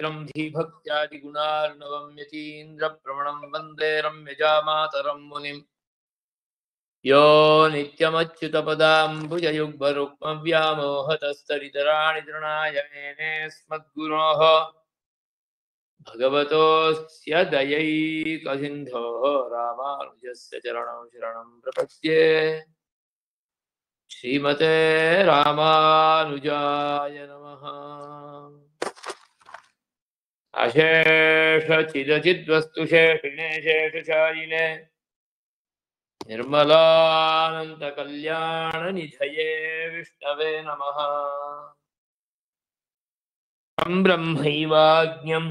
धीभक्त्यादिगुणार्णवं यतीन्द्रप्रवणं वन्दे रम्यजामातरं मुनिम् यो नित्यमच्युतपदाम्बुजयुग्मरुक्मव्यामोहतस्तरितराणि तृणाय मेने स्मद्गुरोः भगवतोऽस्य दयैकसिन्धोः रामानुजस्य चरणं शरणं प्रपद्ये श्रीमते रामानुजाय नमः। अशेषचिदचिद्वस्तुशेषिणे शेषशायिने निर्मलानन्तकल्याणनिधये विष्णवे नमः। ब्रह्मैवाज्ञं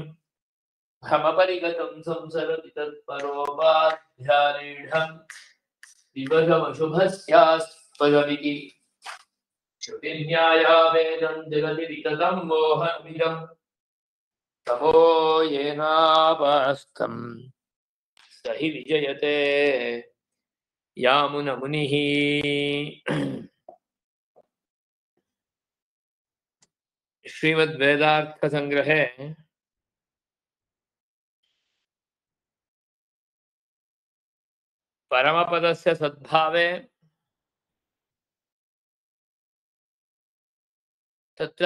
भ्रमपरिगतं संसरति तत्परोपाध्यानेढं दिवसमशुभस्यास्पदमिति श्रुतिन्यायावेदं जगति विततं मोहमिदं तमो येनापास्तं स हि विजयते यामुनमुनिः। श्रीमद्वेदार्थसंग्रहे परमपदस्य सद्भावे तत्र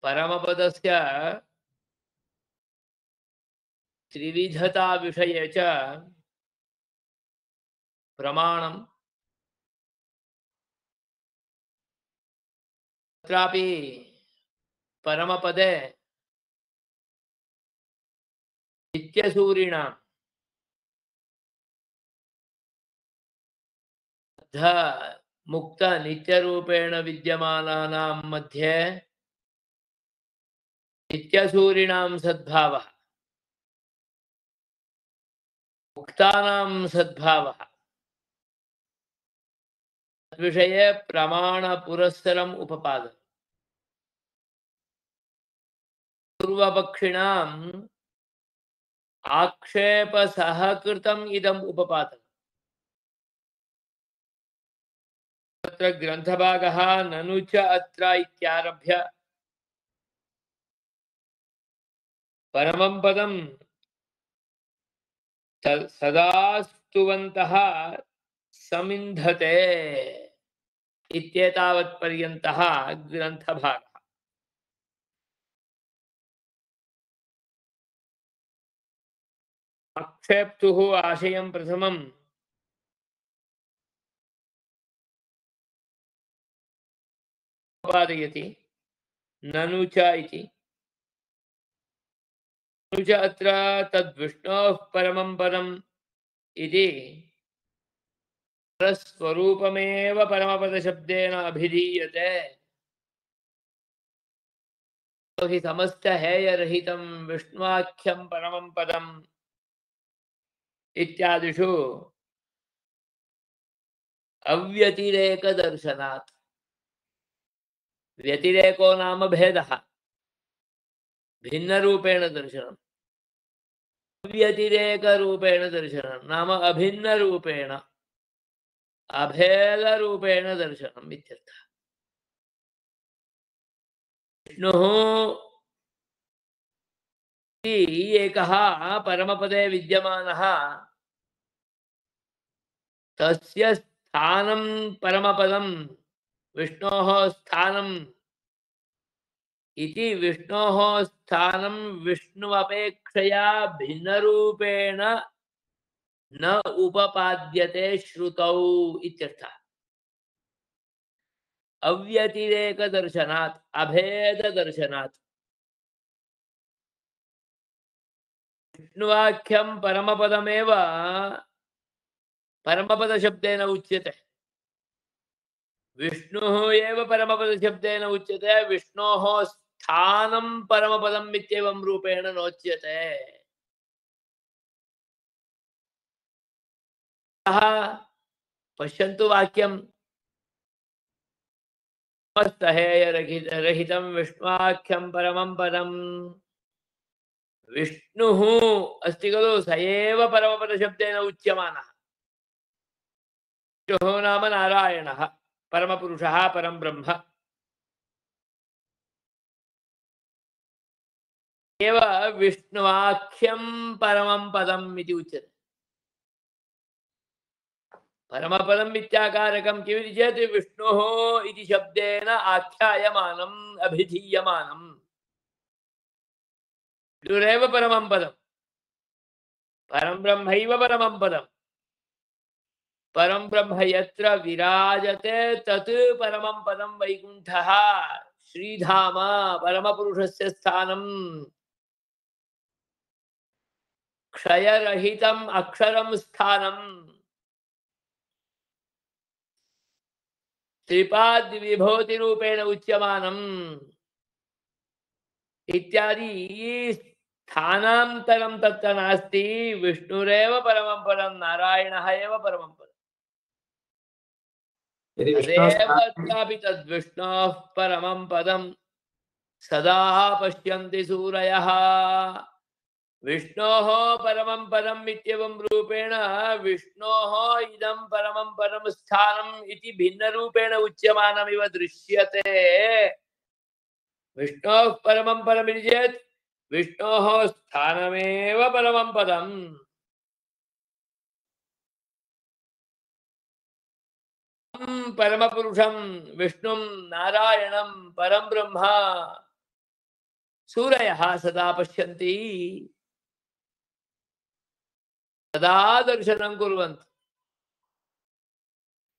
परमपदस्य त्रिविधता विषये च प्रमाणं तत्रापि परमपदे नित्यसूरिणां मुक्त नित्यरूपेण विद्यमानानां मध्ये नित्यसूरिणां सद्भावः मुक्तानां सद्भावः तद्विषये प्रमाणपुरस्सरम् उपपादनं। पूर्वपक्षिणाम् आक्षेपसहकृतम् इदम् उपपादनम्। तत्र ग्रन्थभागः ननु च अत्र इत्यारभ्य परमं पदं सदा स्तुवन्तः समिन्धते इत्येतावत्पर्यन्तः ग्रन्थभागः। आक्षेप्तुः आशयं प्रथमं उपपादयति ननु च इति। ननु च अत्र तद्विष्णोः परमं पदम् इति स्वरूपमेव परमपदशब्देन अभिधीयते। हि समस्तहेयरहितं विष्णुवाख्यं परमं पदम् इत्यादिषु अव्यतिरेकदर्शनात्। व्यतिरेको नाम भेदः, भिन्नरूपेण दर्शनम्। अव्यतिरेकरूपेण दर्शनं नाम अभिन्नरूपेण अभेदरूपेण दर्शनम् इत्यर्थः। विष्णुः एकः परमपदे विद्यमानः, तस्य स्थानं परमपदं विष्णोः स्थानम् इति विष्णोः स्थानं विष्णुवपेक्षया भिन्नरूपेण न उपपाद्यते श्रुतौ इत्यर्थः। अव्यतिरेकदर्शनात् अभेददर्शनात् विष्णुवाख्यं परमपदमेव परमपदशब्देन उच्यते। विष्णुः एव परमपदशब्देन उच्यते। विष्णोः स्थानं परमपदम् इत्येवं रूपेण नोच्यते। पश्यन्तु वाक्यं समस्तहेयरहितं विष्णुवाख्यं परमं पदम्। विष्णुः अस्ति खलु, स एव परमपदशब्देन उच्यमानः। विष्णुः नाम नारायणः, परमपुरुषः, परं ब्रह्म। एव विष्णुवाख्यं परमं पदम् इति उच्यते। परमपदम् इत्याकारकं किमिति चेत् विष्णोः इति शब्देन आख्यायमानम् अभिधीयमानम् विष्णुरेव परमं पदम्, परं ब्रह्मैव परमं पदम्, परं ब्रह्म यत्र विराजते तत् परमं पदं वैकुण्ठः श्रीधाम परमपुरुषस्य स्थानम् क्षयरहितम् अक्षरं स्थानम् त्रिपाद्विभूतिरूपेण उच्यमानम् इत्यादि स्थानान्तरं तत्र नास्ति। विष्णुरेव परमं पदं, नारायणः एव परमं पदम्। यदि तदेव अत्रापि तद्विष्णोः परमं पदं सदा पश्यन्ति सूरयः। विष्णोः परमं पदम् इत्येवं रूपेण विष्णोः इदं परमं पदं स्थानम् इति भिन्नरूपेण उच्यमानमिव दृश्यते। विष्णोः परमं पदमिति चेत् विष्णोः स्थानमेव परमं पदम्। परमपुरुषं विष्णुं नारायणं परं ब्रह्म सूरयः सदा पश्यन्ति, सदा दर्शनं कुर्वन्ति,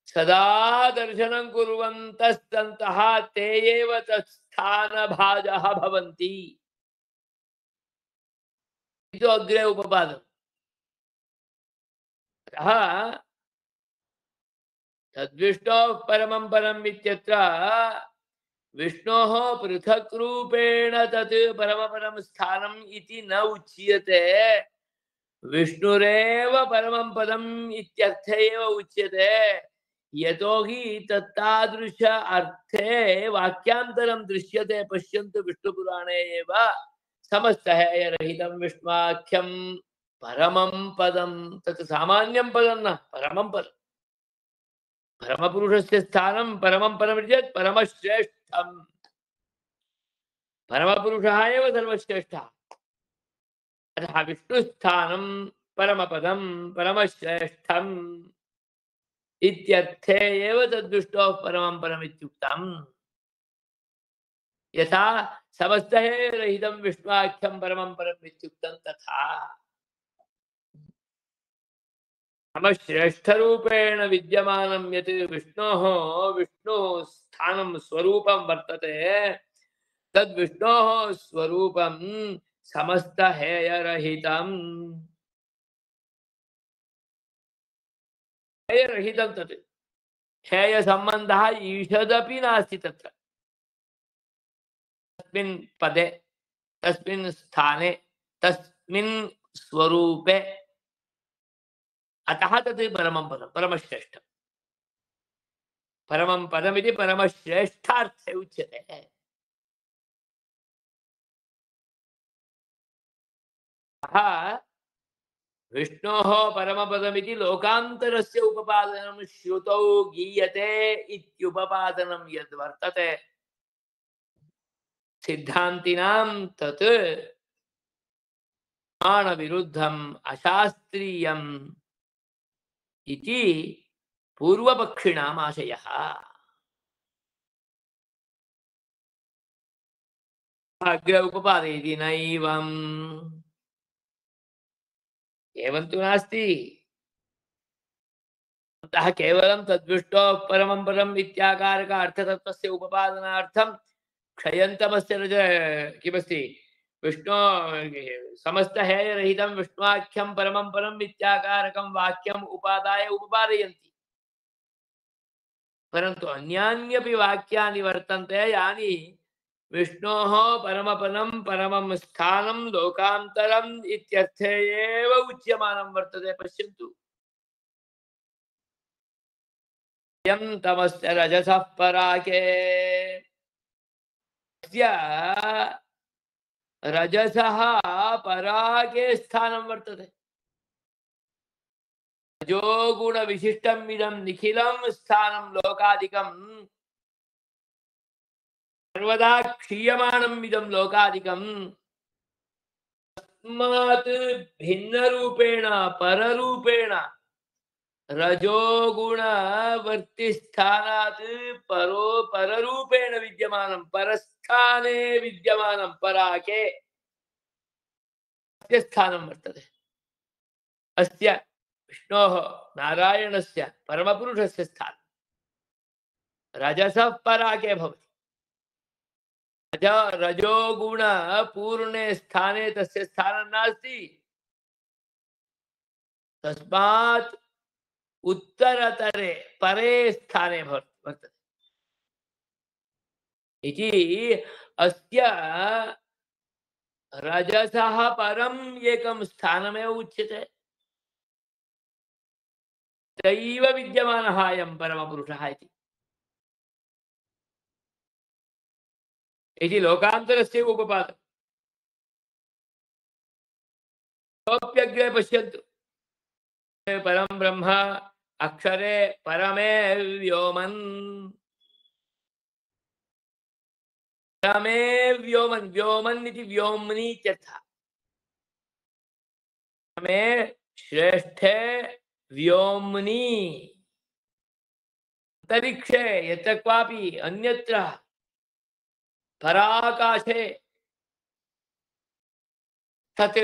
सदा दर्शनं कुर्वन्तस्तन्तः ते एव तत्स्थानभाजः भवन्ति इति अग्रे उपपादम्। अतः तद्विष्णोः परमं पदम् इत्यत्र विष्णोः पृथक् रूपेण तत् परमपदं स्थानम् इति न उच्यते। विष्णुरेव परमं पदम् इत्यर्थ एव उच्यते। यतोहि तत्तादृश अर्थे वाक्यान्तरं दृश्यते। पश्यन्तु विष्णुपुराणे एव समस्तहेयरहितं विष्णुवाख्यं परमं पदं, तत् सामान्यं पदं न, परमं पदम्। परमपुरुषस्य स्थानं परमं पदमिति चेत् परमश्रेष्ठं। परमपुरुषः एव सर्वश्रेष्ठः। अतः विष्णुस्थानं परमपदं परमश्रेष्ठम् इत्यर्थे एव तद्विष्णोः परमं पदमित्युक्तम्। यथा समस्तहेयरहितं विष्णुवाख्यं परमं पदम् इत्युक्तं तथा परमश्रेष्ठरूपेण विद्यमानं यत् विष्णोः स्थानं स्वरूपं वर्तते, तद्विष्णोः स्वरूपं समस्तहेयरहितम्। हेयरहितं तत् हेयसम्बन्धः ईषदपि नास्ति तत्र, तस्मिन् पदे, तस्मिन् स्थाने, तस्मिन् स्वरूपे। अतः तत् परमं पदं, परमश्रेष्ठं। परमं पदमिति परमश्रेष्ठार्थे उच्यते। अतः विष्णोः परमपदमिति लोकान्तरस्य उपपादनं श्रुतौ गीयते इत्युपपादनं यद्वर्तते सिद्धान्तिनां तत् प्रमाणविरुद्धम् अशास्त्रीयम् इति पूर्वपक्षिणाम् आशयः। अग्रे उपपादयति नैवम्, एवं तु नास्ति। अतः केवलं तद्विष्णोः परमं पदम् इत्याकारक अर्थतत्त्वस्य उपपादनार्थं क्षयन्तमस्य रज किमस्ति विष्णो समस्तहेयरहितं विष्णुवाख्यं परमं पदम् इत्याकारकं वाक्यम् उपादाय उपपादयन्ति। परन्तु अन्यान्यपि वाक्यानि वर्तन्ते यानि विष्णोः परमपदं परमं स्थानं लोकान्तरम् इत्यर्थे एव उच्यमानं वर्तते। पश्यन्तु, यं तमस्य रजसः पराके, रजसः पराके स्थानं वर्तते। रजोगुणविशिष्टम् इदं निखिलं स्थानं लोकादिकं सर्वदा क्षीयमाणम् इदं लोकादिकं तस्मात् भिन्नरूपेण पररूपेण रजोगुणवर्तिस्थानात् परो पररूपेण विद्यमानं परस्थाने विद्यमानं पराके अस्य स्थानं वर्तते। अस्य विष्णोः नारायणस्य परमपुरुषस्य स्थानं रजसः पराके भवति। रजोगुण पूर्णे स्थाने तस्य स्थानं नास्ति, तस्मात् उत्तरतरे परे स्थाने वर्तते इति अस्य रजसः परम् एकं स्थानमेव उच्यते। तैव विद्यमानः अयं परमपुरुषः इति लोकान्तरस्य उपपादः। सोऽप्यग्रे पश्यन्तु, परं ब्रह्म अक्षरे परमे व्योमन्, परमे व्योमन्, व्योमन् इति व्योम्नि इत्यर्थः। परमे श्रेष्ठे व्योम्नि अंतरिक्षे यत्र क्वापि अन्यत्र पराकाशे तत्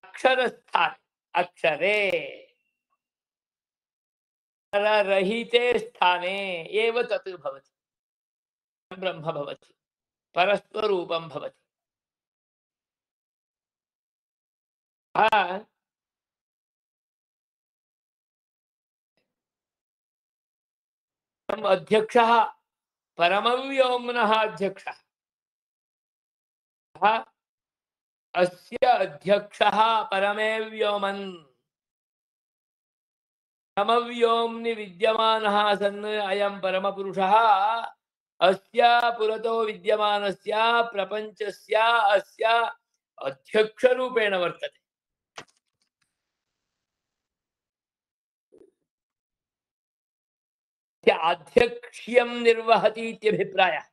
अक्षरस्थाने अक्षरे पररहिते स्थाने एव तत् भवति, ब्रह्म भवति, परस्वरूपं भवति। अध्यक्षः परमव्योम्नः अध्यक्षः, अस्य अध्यक्षः परमे व्योमन्, परमव्योम्नि विद्यमानः सन् अयं परमपुरुषः अस्य पुरतो विद्यमानस्य प्रपञ्चस्य अस्य अध्यक्षरूपेण वर्तते। आध्यक्ष्यं निर्वहति इत्यभिप्रायः।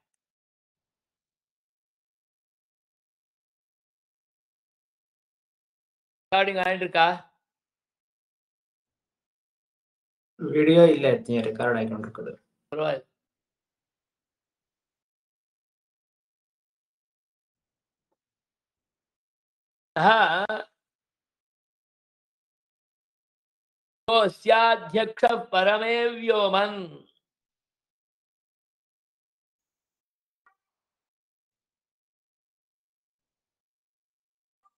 ವಿಡಿಯೋ ಇಲ್ಲ ಇರ್ತೀನಿ, ರೆಕಾರ್ಡ್ ಆಗಿಕೊಂಡಿರ್ತದೆ. ಪರವಾಗಿಲ್ಲ. अस्याध्यक्ष परमे व्योमन्,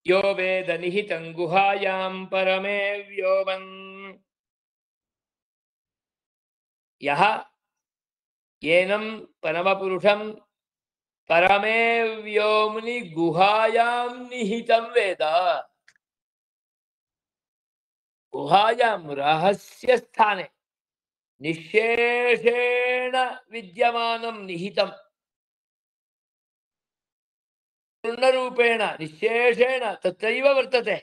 यो वेद निहितं गुहायां परमे व्योमन्, यः येनं परमपुरुषं परमे व्योम्नि गुहायां निहितं वेद, गुहायां रहस्य स्थाने निशेषेण विद्यमानं निहितं, पूर्णरूपेण निशेषेण तत्रैव वर्तते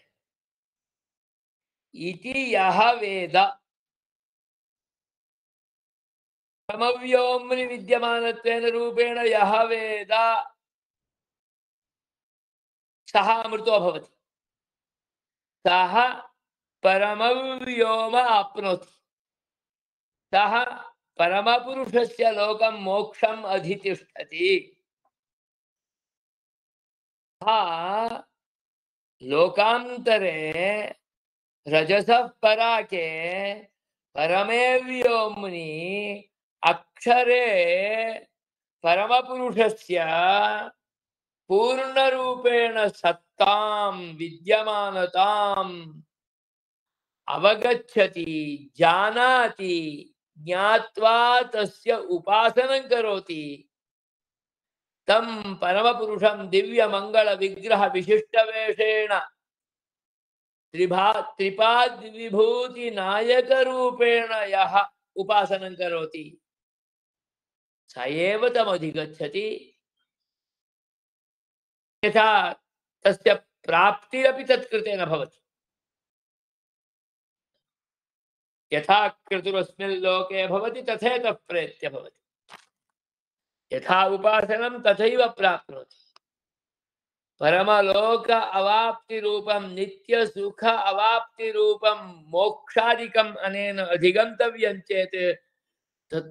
इति यः वेद, परमव्योम्नि विद्यमानत्वेन रूपेण यः वेद सः अमृतो भवति, सः परमव्योम आप्नोति, सः परमपुरुषस्य लोकं मोक्षम् अधितिष्ठति। लोकान्तरे रजसः पराके परमे व्योम्नि अक्षरे परमपुरुषस्य पूर्णरूपेण सत्तां विद्यमानताम् अवगच्छति, जानाति, ज्ञात्वा तस्य उपासनं करोति, तं परमपुरुषं दिव्यमंगल विग्रह विशिष्टवेषेण त्रिपाद्विभूति नायक रूपेण यः उपासनं करोति स एव तमधिगच्छति। यथा तस्य प्राप्तिरपि तत्कृतेन भवति, यथा क्रतुरस्मिन् लोके भवति तथैतः प्रेत्य भवति, यथा उपासनं तथैव प्राप्नोति। परमलोक अवाप्ति रूपम नित्य सुख अवाप्ति रूपम मोक्षादिकम अनेन अधिगंतव्यं चेत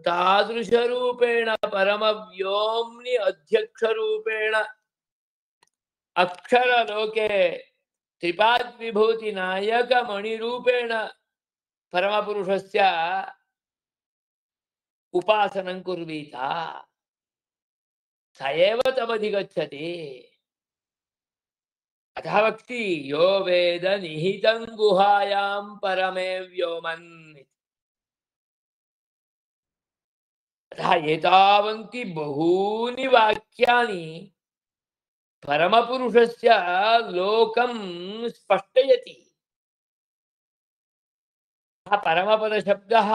तादृश रूपेण परम व्योम्नि अध्यक्ष रूपेण अक्षर लोके त्रिपाद विभूति नायक मणि रूपेण परम पुरुषस्य उपासनं कुर्वीत स एव तमधिगच्छति। अतः वक्ति यो वेद निहितं गुहायां परमे व्योमन्। अतः एतावन्ति बहूनि वाक्यानि परमपुरुषस्य लोकं स्पष्टयति। परमपदशब्दः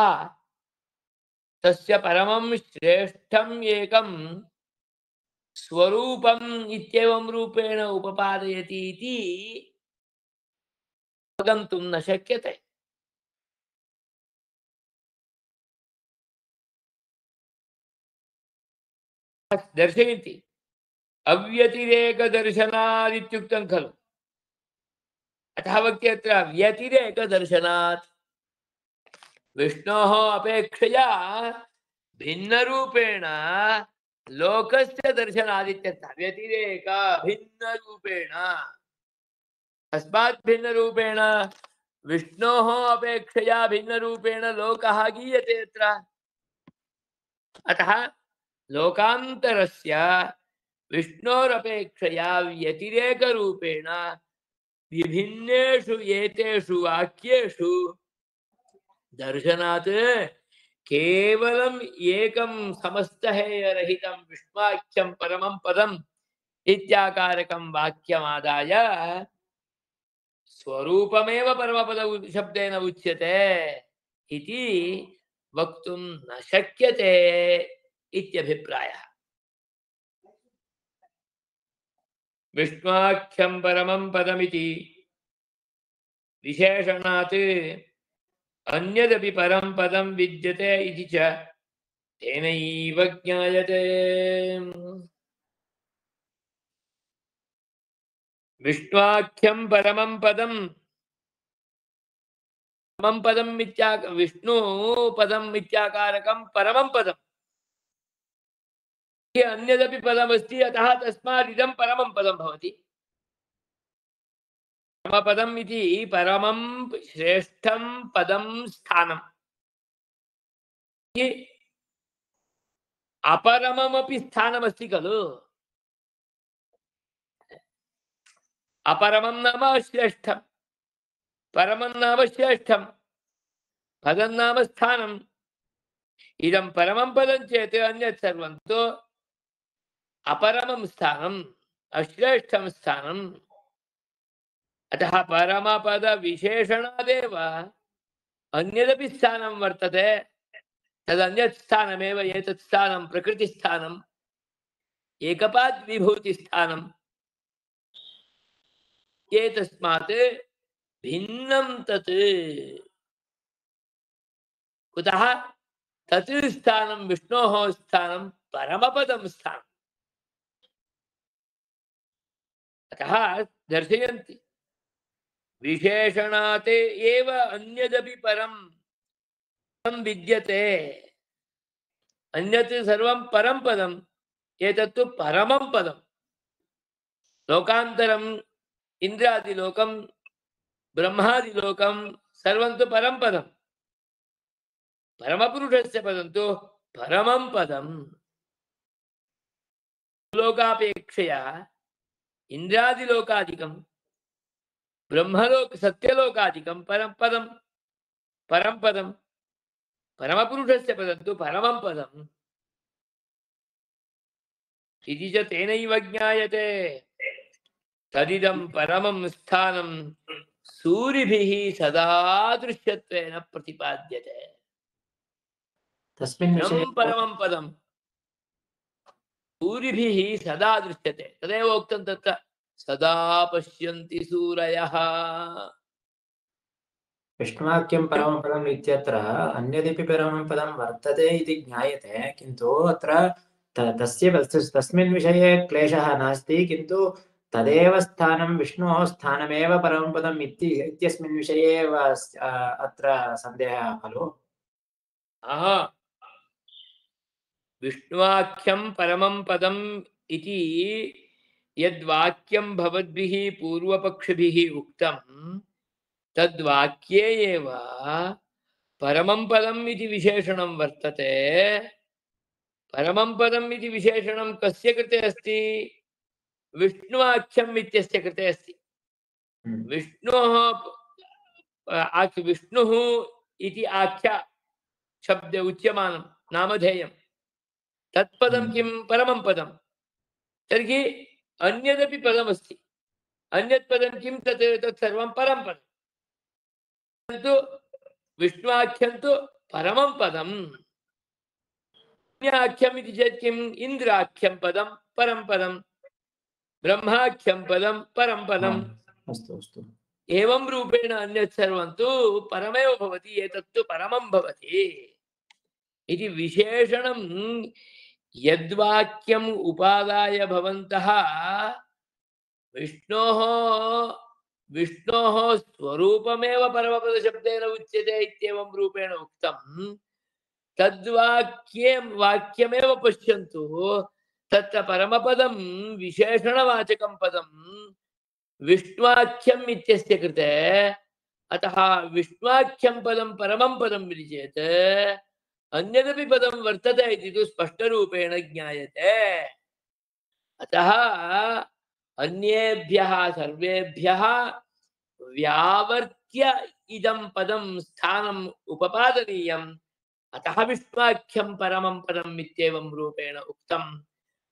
तस्य परमं श्रेष्ठम् एकं स्वरूपम् इत्येवं रूपेण उपपादयति इति अवगन्तुं न शक्यते। दर्शयन्ति अव्यतिरेकदर्शनादित्युक्तं खलु। अतः वक्ति अत्र व्यतिरेकदर्शनात् विष्णोः अपेक्षया भिन्नरूपेण लोकस्य दर्शनादित्यर्थः। व्यतिरेक भिन्नरूपेण अस्मात् भिन्नरूपेण विष्णोः अपेक्षया भिन्नरूपेण लोकः गीयते अत्र। अतः लोकान्तरस्य विष्णोरपेक्षया व्यतिरेकरूपेण विभिन्नेषु एतेषु वाक्येषु दर्शनात् केवलम् एकं समस्तहेयरहितं विष्णुवाक्यं परमं पदम् इत्याकारकं वाक्यमादाय स्वरूपमेव परमपद शब्देन उच्यते इति वक्तुं न शक्यते इत्यभिप्रायः। विष्णुवाख्यं परमं पदमिति विशेषणात् अन्यदपि परं पदं विद्यते इति च तेनैव ज्ञायते। विष्णुवाख्यं परमं पदं विष्णु पदम् इत्याकारकं परमं पदम् अन्यदपि पदमस्ति। अतः तस्मात् इदं परमं पदं भवति। परमपदम् इति परमं श्रेष्ठं पदं स्थानम्। अपरममपि स्थानमस्ति खलु। अपरमं नाम श्रेष्ठं, परमं नाम श्रेष्ठं, पदं नाम स्थानम्। इदं परमं पदं चेत् अन्यत् सर्वं तु अपरमं स्थानम्, अश्रेष्ठं स्थानम्। अतः परमपद विशेषणादेव अन्यदपि स्थानं वर्तते। तदन्यत् स्थानमेव एतत् स्थानं प्रकृतिस्थानम्, एकपाद विभूतिस्थानम्। एतस्मात् भिन्नं तत्। कुतः? तत् स्थानं विष्णोः स्थानं परमपदं स्थानम्। अतः दर्शयन्ति विशेषणात् एव अन्यदपि परं विद्यते। अन्यत् सर्वं परं पदम्, एतत्तु परमं पदम्। लोकान्तरम् इन्द्रादिलोकं ब्रह्मादिलोकं सर्वं तु परं पदम्। परमपुरुषस्य पदं तु परमं पदम्। लोकापेक्षया इन्द्रादिलोकादिकं ब्रह्मलोक सत्यलोकादिकं परं पदं, परं पदं। परमपुरुषस्य पदं तु परमं पदम् इति च तेनैव ज्ञायते। तदिदं परमं स्थानं सूरिभिः सदा दृश्यत्वेन प्रतिपाद्यते। तस्मिन् विषये परमं पदं सूरिभिः सदा दृश्यते। तदेव उक्तं तत्र सदा पश्यन्ति सूरयः। विष्णुवाक्यं परमं पदम् इत्यत्र अन्यदपि परमं पदं वर्तते इति ज्ञायते, किन्तु अत्र तस्मिन् विषये क्लेशः नास्ति, किन्तु तदेव स्थानं विष्णोः स्थानमेव परमपदम् इत्यस्मिन् विषये एव अत्र सन्देहः खलु? विष्णुवाख्यं परमं पदम् इति यद्वाक्यं भवद्भिः पूर्वपक्षिभिः उक्तं तद्वाक्ये एव परमं पदम् इति विशेषणं वर्तते। परमं पदम् इति विशेषणं कस्य कृते अस्ति? विष्णुवाख्यम् इत्यस्य कृते अस्ति। विष्णोः विष्णुः इति आख्या शब्दे उच्यमानं नामधेयं तत्पदं किं? परमं पदं। तर्हि अन्यदपि पदमस्ति। अन्यत् पदं किं? तत्सर्वं परं पदं। किन्तु विष्णुवाख्यं तु परमं पदम्। अन्याख्यम् इति चेत् किम्? इन्द्राख्यं पदं परं पदं, ब्रह्माख्यं पदं परं पदम्। अस्तु अस्तु। एवं रूपेण अन्यत् सर्वं तु परमेव भवति, एतत्तु परमं भवति इति विशेषणं यद्वाक्यम् उपादाय भवन्तः विष्णोः स्वरूपमेव परमपदशब्देन उच्यते इत्येवं रूपेण उक्तं वाक्यमेव पश्यन्तु। तत्र परमपदं विशेषणवाचकं पदं विष्णुवाख्यम् इत्यस्य कृते। अतः विष्णुवाख्यं पदं परमं पदम् इति चेत् अन्यदपि पदं वर्तते इति तु स्पष्टरूपेण ज्ञायते। अतः अन्येभ्यः सर्वेभ्यः व्यावर्त्य इदं पदं स्थानम् उपपादनीयम्। अतः विष्णुवाख्यं परमं पदम् इत्येवं रूपेण उक्तम्।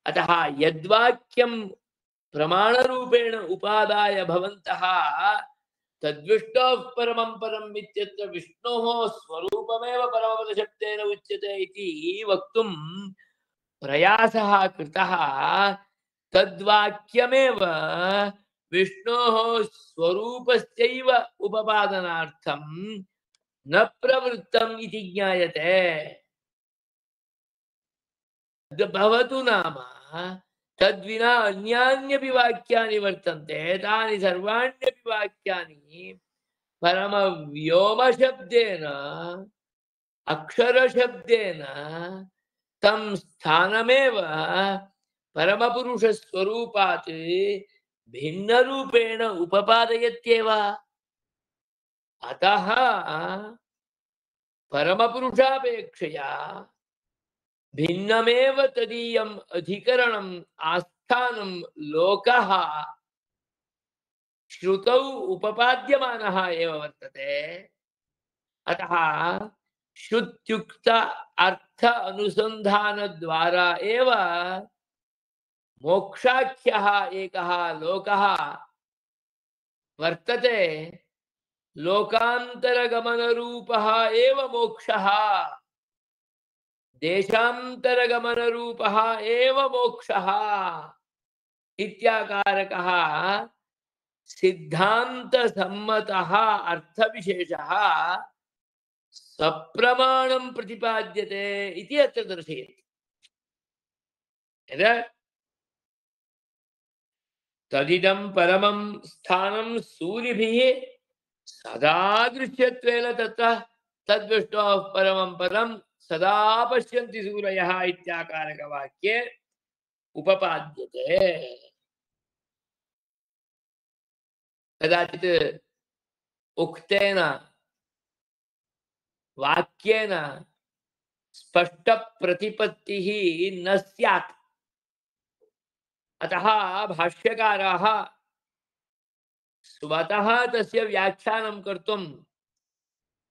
अतः यद्वाक्यं प्रमाणरूपेण उपादाय भवन्तः तद्विष्णोः परमं पदम् इत्यत्र विष्णोः स्वरूपमेव परमपदशब्देन उच्यते इति वक्तुं प्रयासः कृतः। तद्वाक्यमेव विष्णोः स्वरूपस्यैव उपपादनार्थं न प्रवृत्तम् इति ज्ञायते। भवतु नाम तद्विना अन्यान्यपि वाक्यानि वर्तन्ते। तानि सर्वाण्यपि वाक्यानि परमव्योमशब्देन अक्षरशब्देन तं स्थानमेव परमपुरुषस्वरूपात् भिन्नरूपेण उपपादयत्येव। अतः परमपुरुषापेक्षया भिन्नमेव तदीयम् अधिकरणम् आस्थानं लोकः श्रुतौ उपपाद्यमानः एव वर्तते। अतः श्रुत्युक्त अर्थ अनुसंधान द्वारा एव मोक्षाख्यः एकः लोकः वर्तते। लोकान्तरगमनरूपः एव मोक्षः, देशान्तरगमनरूपः एव मोक्षः इत्याकारकः सिद्धान्तसम्मतः अर्थविशेषः सप्रमाणं प्रतिपाद्यते इति अत्र दर्शयति। तदिदं परमं स्थानं सूर्यभिः सदा दृश्यत्वेन तत्र तद्विष्णोः परमं पदं सदा पश्यन्ति सूरयः इत्याकारकवाक्ये उपपाद्यते। कदाचित् उक्तेन वाक्येन स्पष्टप्रतिपत्तिः न स्यात्। अतः भाष्यकाराः स्वतः तस्य व्याख्यानं कर्तुं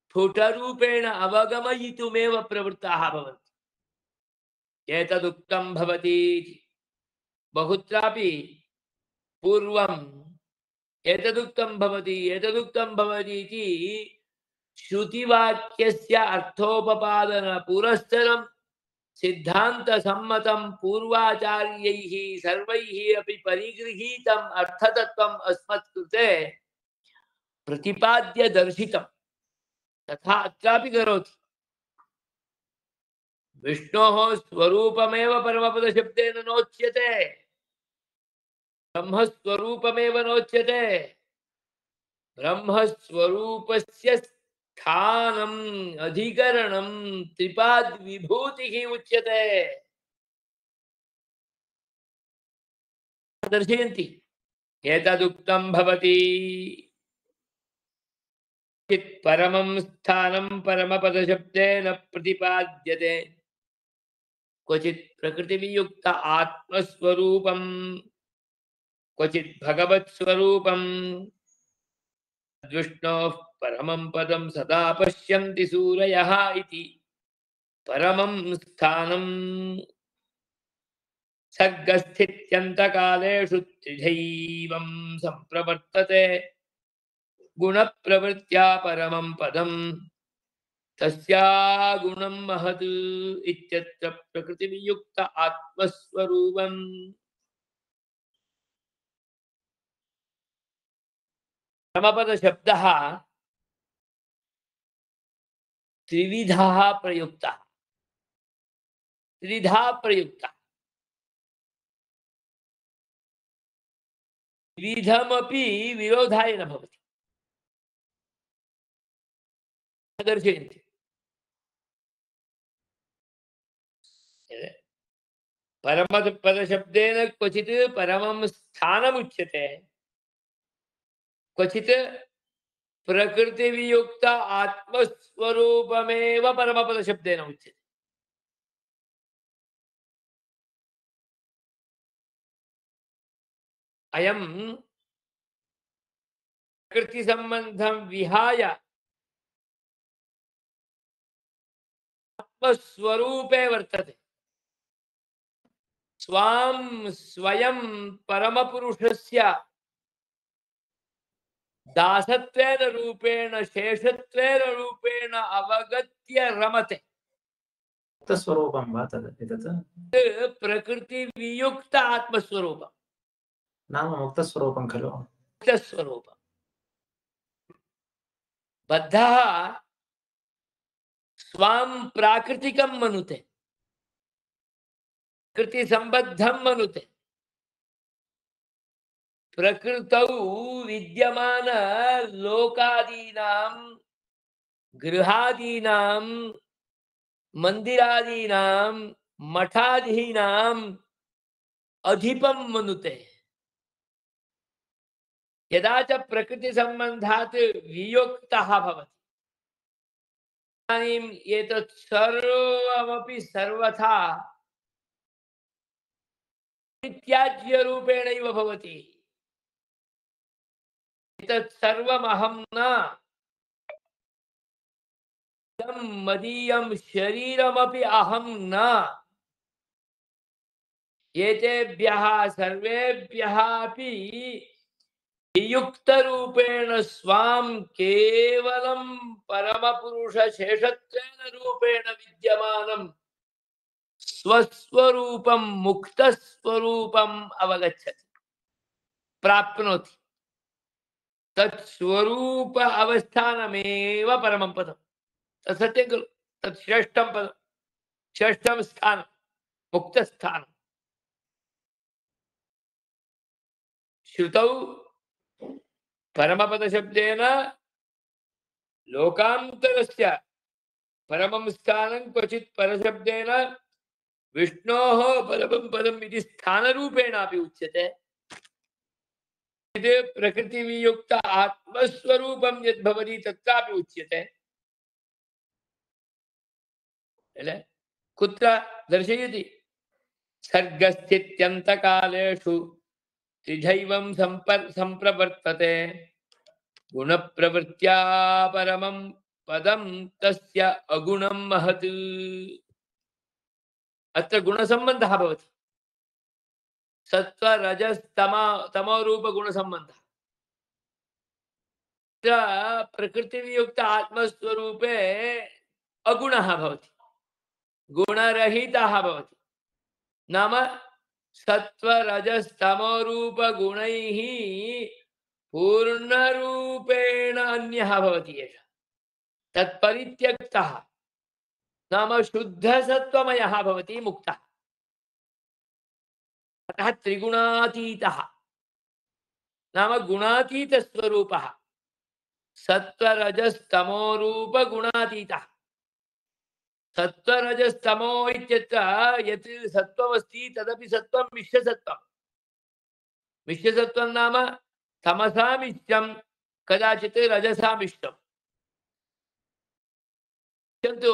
स्फुटरूपेण अवगमयितुमेव प्रवृत्ताः भवन्ति। एतदुक्तं भवति बहुत्रापि पूर्वम् एतदुक्तं भवति इति श्रुतिवाक्यस्य अर्थोपपादन पुरस्सरं सिद्धान्तसम्मतं पूर्वाचार्यैः सर्वैः अपि परिगृहीतम् अर्थतत्त्वम् अस्मत्कृते प्रतिपाद्य दर्शितं तथा अत्रापि करोति। विष्णोः स्वरूपमेव परमपदशब्देन नोच्यते। ब्रह्मस्वरूपमेव नोच्यते। ब्रह्मस्वरूपस्य स्थानम् अधिकरणं त्रिपाद विभूतिः उच्यते। दर्शयन्ति एतदुक्तं भवति। चित् परमं स्थानं परमपदशब्देन प्रतिपाद्यते। क्वचित् प्रकृतिवियुक्त आत्मस्वरूपं, क्वचित् भगवत्स्वरूपं। विष्णोः परमं पदं सदा पश्यन्ति सूरयः इति परमं स्थानं सर्गस्थित्यन्तकालेषु त्रिधैवं सम्प्रवर्तते। गुणप्रवृत्त्या परमं पदं तस्या गुणं महत् इत्यत्र प्रकृतिवियुक्त आत्मस्वरूपम्। परमपदशब्दः त्रिविधः प्रयुक्तः। त्रिधा प्रयुक्तः। त्रिविधमपि विरोधाय न भवति। दर्शयन्ति परमपदशब्देन क्वचित् परमं स्थानमुच्यते, क्वचित् प्रकृतिवियुक्त आत्मस्वरूपमेव परमपदशब्देन उच्यते। अयं प्रकृतिसम्बन्धं विहाय आत्मस्वरूपे वर्तते। स्वां स्वयं परमपुरुषस्य दासत्वेन रूपेण शेषत्वेन रूपेण अवगत्य रमते। मुक्तस्वरूपं वा तद् एतत्? प्रकृतिवियुक्त आत्मस्वरूपं नाम मुक्तस्वरूपं खलु? मुक्तस्वरूपं। बद्धः स्वां प्राकृतिकं मनुते, प्रकृतिसम्बद्धं मनुते। प्रकृतौ विद्यमान लोकादीनां गृहादीनां मंदिरादीनां मठादीनां अधिपं मनुते। यदा च प्रकृतिसम्बन्धात् वियुक्तः भवति तदानीम् एतत् सर्वमपि सर्वथा नित्याज्यरूपेणैव भवति। एतत् सर्वमहं न, इदं मदीयं शरीरमपि अहं न। एतेभ्यः सर्वेभ्यः अपि वियुक्तरूपेण स्वां केवलं परमपुरुषशेषत्वेन रूपेण विद्यमानं स्वस्वरूपं मुक्तस्वरूपम् अवगच्छति, प्राप्नोति। तत्स्वरूप अवस्थानमेव परमं पदं। तत् सत्यं खलु? तत् श्रेष्ठं पदं, श्रेष्ठं स्थानं, मुक्तस्थानं। श्रुतौ परमपदशब्देन लोकान्तरस्य परमं स्थानं, क्वचित् परशब्देन विष्णोः परमं पदम् इति स्थानरूपेणापि उच्यते। यद् प्रकृतिवियुक्त आत्मस्वरूपं यद्भवति तत्रापि उच्यते। कुत्र दर्शयति? सर्गस्थित्यन्तकालेषु त्रिधैवं सम्प्रवर्तते। गुणप्रवृत्त्या परमं पदं तस्य अगुणं महत्। अत्र गुणसम्बन्धः भवति। सत्त्वरजस्तमोरूपगुणसम्बन्धः। प्रकृतिवियुक्त आत्मस्वरूपे अगुणः भवति, गुणरहितः भवति। नाम सत्त्वरजस्तमोरूपगुणैः पूर्णरूपेण अन्यः भवति एषः। तत्परित्यक्तः नाम शुद्धसत्त्वमयः भवति, मुक्तः। अतः त्रिगुणातीतः। नाम गुणातीत स्वरूपः सत्त्वरजस्तमो रूप गुणातीतः सत्त्वरजस्तमो इत्यत्र यत् सत्त्वमस्ति तदपि सत्त्वं मिश्रसत्त्वं मिश्रसत्त्वं नाम तमसा मिश्रं कदाचित् रजसा मिश्रम् किन्तु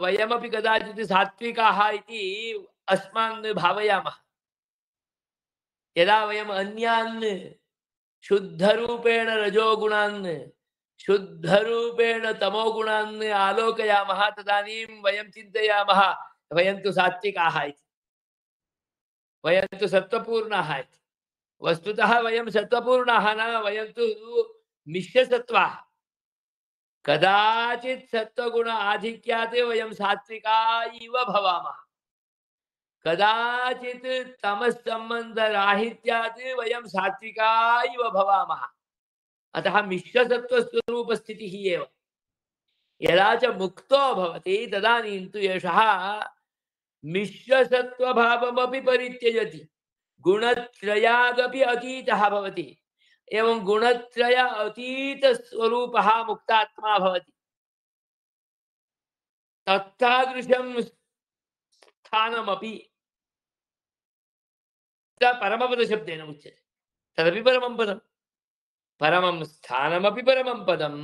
वयमपि कदाचित् सात्विकाः इति अस्मान् भावयामः यदा वयम् अन्यान् शुद्धरूपेण रजोगुणान् शुद्धरूपेण तमोगुणान् आलोकयामः तदानीं वयं चिन्तयामः वयं तु सात्विकाः इति वयं तु सत्त्वपूर्णाः इति वस्तुतः वयं सत्त्वपूर्णाः न वयं तु मिश्रसत्त्वाः कदाचित् सत्त्वगुण आधिक्यात् वयं सात्विका इव भवामः कदाचित् तमस्सम्बन्धराहित्यात् वयं सात्विका इव भवामः अतः मिश्रसत्त्वस्वरूपस्थितिः एव यदा च मुक्तो भवति तदानीं तु एषः मिश्रसत्त्वभावमपि परित्यजति गुणत्रयादपि अतीतः भवति एवं गुणत्रय अतीतस्वरूपः मुक्तात्मा भवति तत्तादृशं स्थानमपि परमपदशब्देन उच्यते तदपि परमं पदं परमं स्थानमपि परमं पदं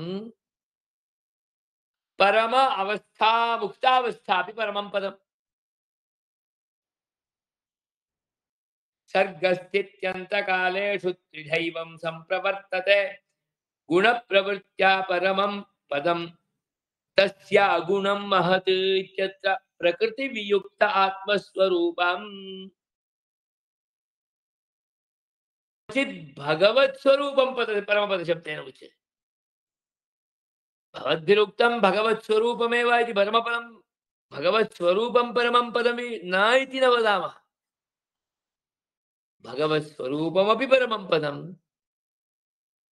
परम अवस्था मुक्तावस्थापि परमं पदम् सर्गस्थित्यन्तकालेषु त्रिधैवं सम्प्रवर्तते गुणप्रवृत्त्या परमं पदं तस्य गुणं महत् इत्यत्र प्रकृतिवियुक्त आत्मस्वरूपम् भगवत्स्वरूपं परमपदशब्देन उच्यते भवद्भिरुक्तं भगवत्स्वरूपमेव इति परमपदं भगवत्स्वरूपं परमं पदं न इति न वदामः भगवत्स्वरूपमपि परमं पदं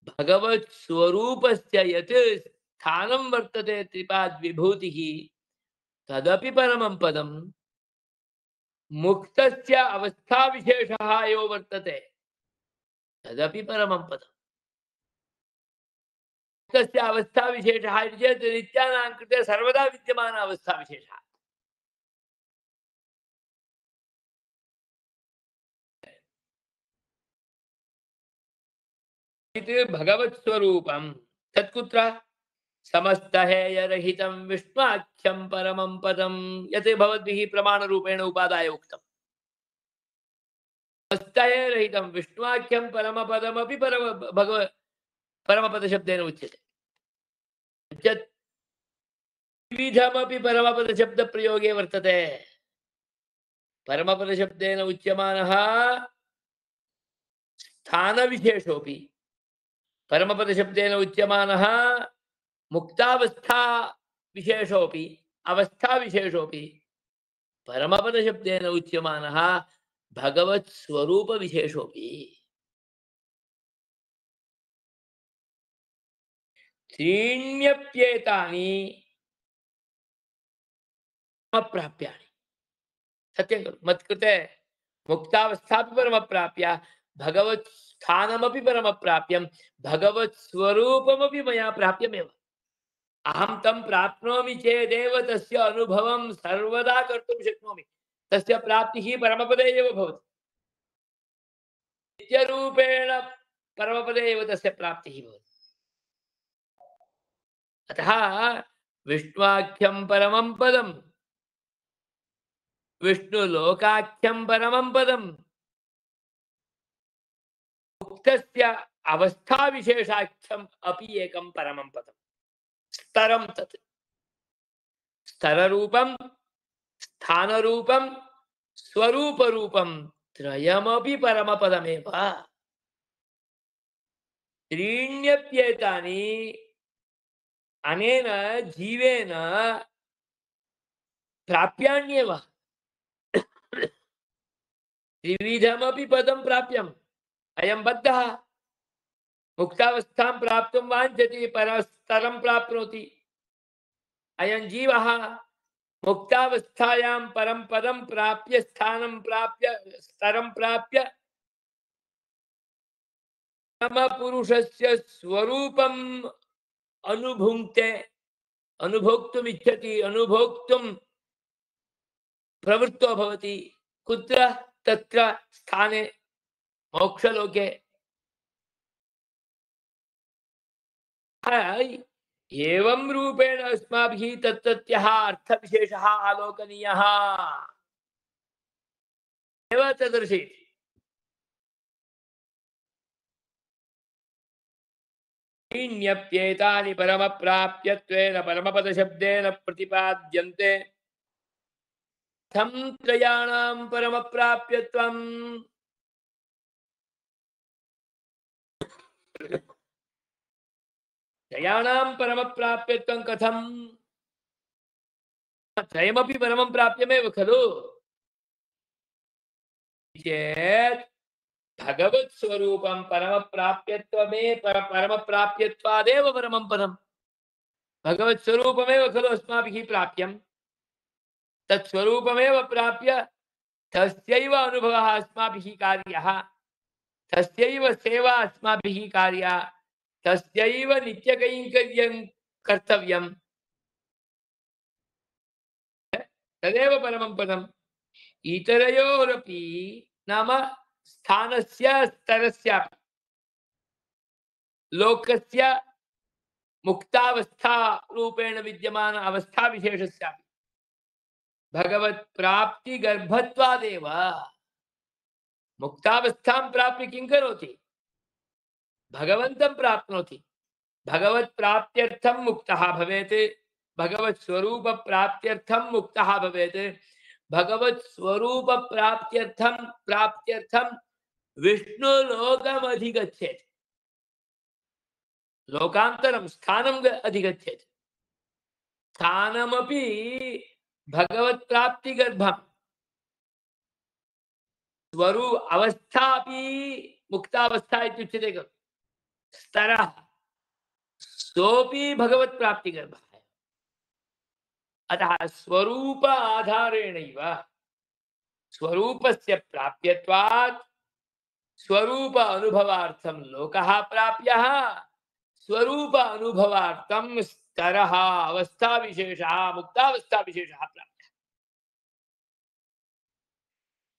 भगवत्स्वरूपस्य यत् स्थानं वर्तते त्रिपाद्विभूतिः तदपि परमं पदं मुक्तस्य अवस्थाविशेषः एव वर्तते तदपि परमं पदम् मुक्तस्य अवस्थाविशेषः इति चेत् नित्यानां कृते सर्वदा विद्यमान अवस्थाविशेषः इति भगवत्स्वरूपं तत्कुत्र समस्तहेयरहितं विष्णुआख्यं परमं पदं यत् भवद्भिः प्रमाणरूपेण उपादाय उक्तम् समस्तहेयरहितं विष्णुआख्यं परमपदमपि परमपदशब्देन उच्यते द्विविधमपि परमपदशब्दप्रयोगे वर्तते परमपदशब्देन उच्यमानः स्थानविशेषोऽपि परमपदशब्देन उच्यमानः मुक्तावस्था विशेषोऽपि अवस्थाविशेषोऽपि परमपदशब्देन उच्यमानः भगवत्स्वरूपविशेषोऽपि त्रीण्यप्येतानि परमप्राप्यानि सत्यं खलु मत्कृते मुक्तावस्थापि परमप्राप्य भगवत् स्थानमपि परमप्राप्यं भगवत् स्वरूपमपि मया प्राप्यमेव अहं तं प्राप्नोमि चेदेव तस्य अनुभवं सर्वदा कर्तुं शक्नोमि तस्य प्राप्तिः परमपदे एव भवति नित्यरूपेण परमपदे एव तस्य प्राप्तिः भवति अतः विष्णुआख्यं परमं पदं विष्णुलोकाख्यं परमं पदं मुक्तस्य अवस्थाविशेषाख्यम् अपि एकं परमं पदं स्तरं तत् स्तररूपं स्थानरूपं स्वरूपरूपं त्रयमपि परमपदमेव त्रीण्यप्येतानि अनेन जीवेन प्राप्याण्येव त्रिविधमपि पदं प्राप्यम् अयं बद्धः मुक्तावस्थां प्राप्तुं वाञ्छति परस्तरं प्राप्नोति अयं जीवः मुक्तावस्थायां परं पदं प्राप्य स्थानं प्राप्य स्तरं प्राप्य परमपुरुषस्य स्वरूपम् अनुभुङ्क्ते अनुभोक्तुमिच्छति अनुभोक्तुं प्रवृत्तो भवति कुत्र तत्र स्थाने मोक्षलोके एवं रूपेण अस्माभिः तत्तत्यः अर्थविशेषः आलोकनीयः एव तदर्शि ण्यप्येतानि परमप्राप्यत्वेन परमपदशब्देन प्रतिपाद्यन्ते कथं त्रयाणां परमप्राप्यत्वम् त्रयाणां परमप्राप्यत्वं कथं त्रयमपि परमं प्राप्यमेव खलु चेत् भगवत् स्वरूपं परमप्राप्यत्वमे परमप्राप्यत्वादेव परमं पदं भगवत् स्वरूपमेव खलु अस्माभिः प्राप्यं तत्स्वरूपमेव प्राप्य तस्यैव अनुभवः अस्माभिः कार्यः तस्यैव सेवा अस्माभिः कार्या तस्यैव नित्यकैङ्कर्यं कर्तव्यं तदेव परमं पदम् इतरयोरपि नाम स्थानस्य स्तरस्यापि लोकस्य मुक्तावस्था रूपेण विद्यमान अवस्था विशेषस्यापि भगवत् प्राप्ति गर्भत्वादेव मुक्तावस्थां प्राप्य किं करोति भगवन्तं प्राप्नोति भगवत् प्राप्त्यर्थं मुक्तः भवेत् भगवत् स्वरूप प्राप्त्यर्थं मुक्तः भवेत् भगवत् स्वरूप प्राप्त्यर्थं विष्णुलोकम् अधिगच्छेत् लोकान्तरं स्थानम् अधिगच्छेत् स्थानमपि भगवत् प्राप्ति गर्भं स्वरू अवस्थापि मुक्तावस्था इत्युच्यते खलु स्तरः सोऽपि भगवत् प्राप्ति गर्भः अतः स्वरूप आधारेणैव स्वरूपस्य प्राप्यत्वात् स्वरूप अनुभवार्थं लोकः प्राप्यः स्वरूप अनुभवार्थं स्तरः अवस्था विशेषः मुक्तावस्था विशेषः प्राप्यः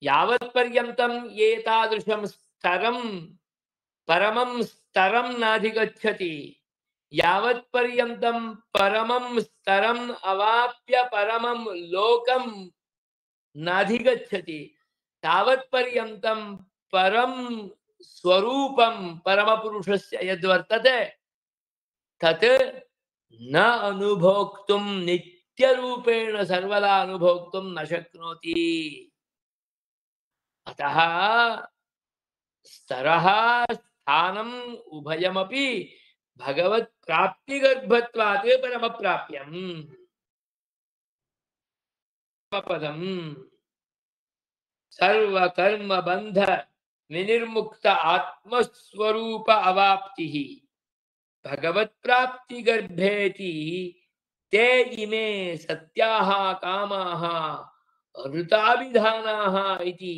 यावत्पर्यन्तं एतादृशं स्तरं परमं स्तरं नाधिगच्छति यावत्पर्यन्तं परमं स्तरम् अवाप्य परमं लोकं नाधिगच्छति तावत्पर्यन्तं परं स्वरूपं परमपुरुषस्य यद्वर्तते तत् न अनुभोक्तुं नित्यरूपेण सर्वदा अनुभोक्तुं न शक्नोति अतः स्तरः स्थानम् उभयमपि भगवत् प्राप्तिगर्भत्वात् परमप्राप्यम् पदं सर्वकर्म बंध विनिर्मुक्त आत्मस्वरूप अवाप्तिः भगवत् प्राप्ति गर्भेति ते इमे सत्याः कामाः अमृताभिधानाः इति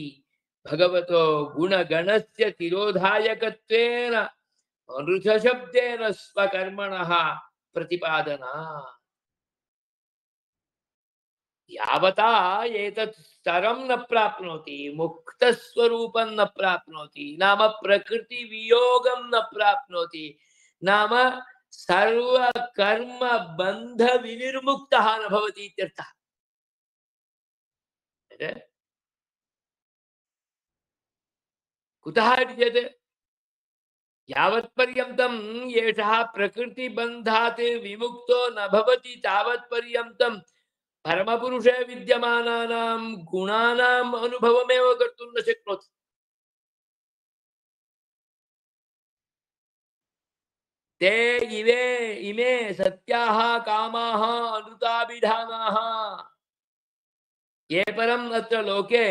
भगवतो गुणगणस्य तिरोधायकत्वेन अमृतशब्देन स्वकर्मणः प्रतिपादना यावता एतत् स्तरं न प्राप्नोति मुक्तस्वरूपं न प्राप्नोति नाम प्रकृति वियोगं न प्राप्नोति नाम सर्वकर्म बंध विनिर्मुक्तः न भवति इत्यर्थः कुतः चेत् यावत्पर्यन्तं एषः प्रकृतिबन्धात् विमुक्तो न भवति तावत्पर्यन्तं परमपुरुषे विद्यमानानां गुणानाम् अनुभवमेव कर्तुं न शक्नोति ते इमे सत्याः कामाः अनृताभिधानाः ये परम् अत्र लोके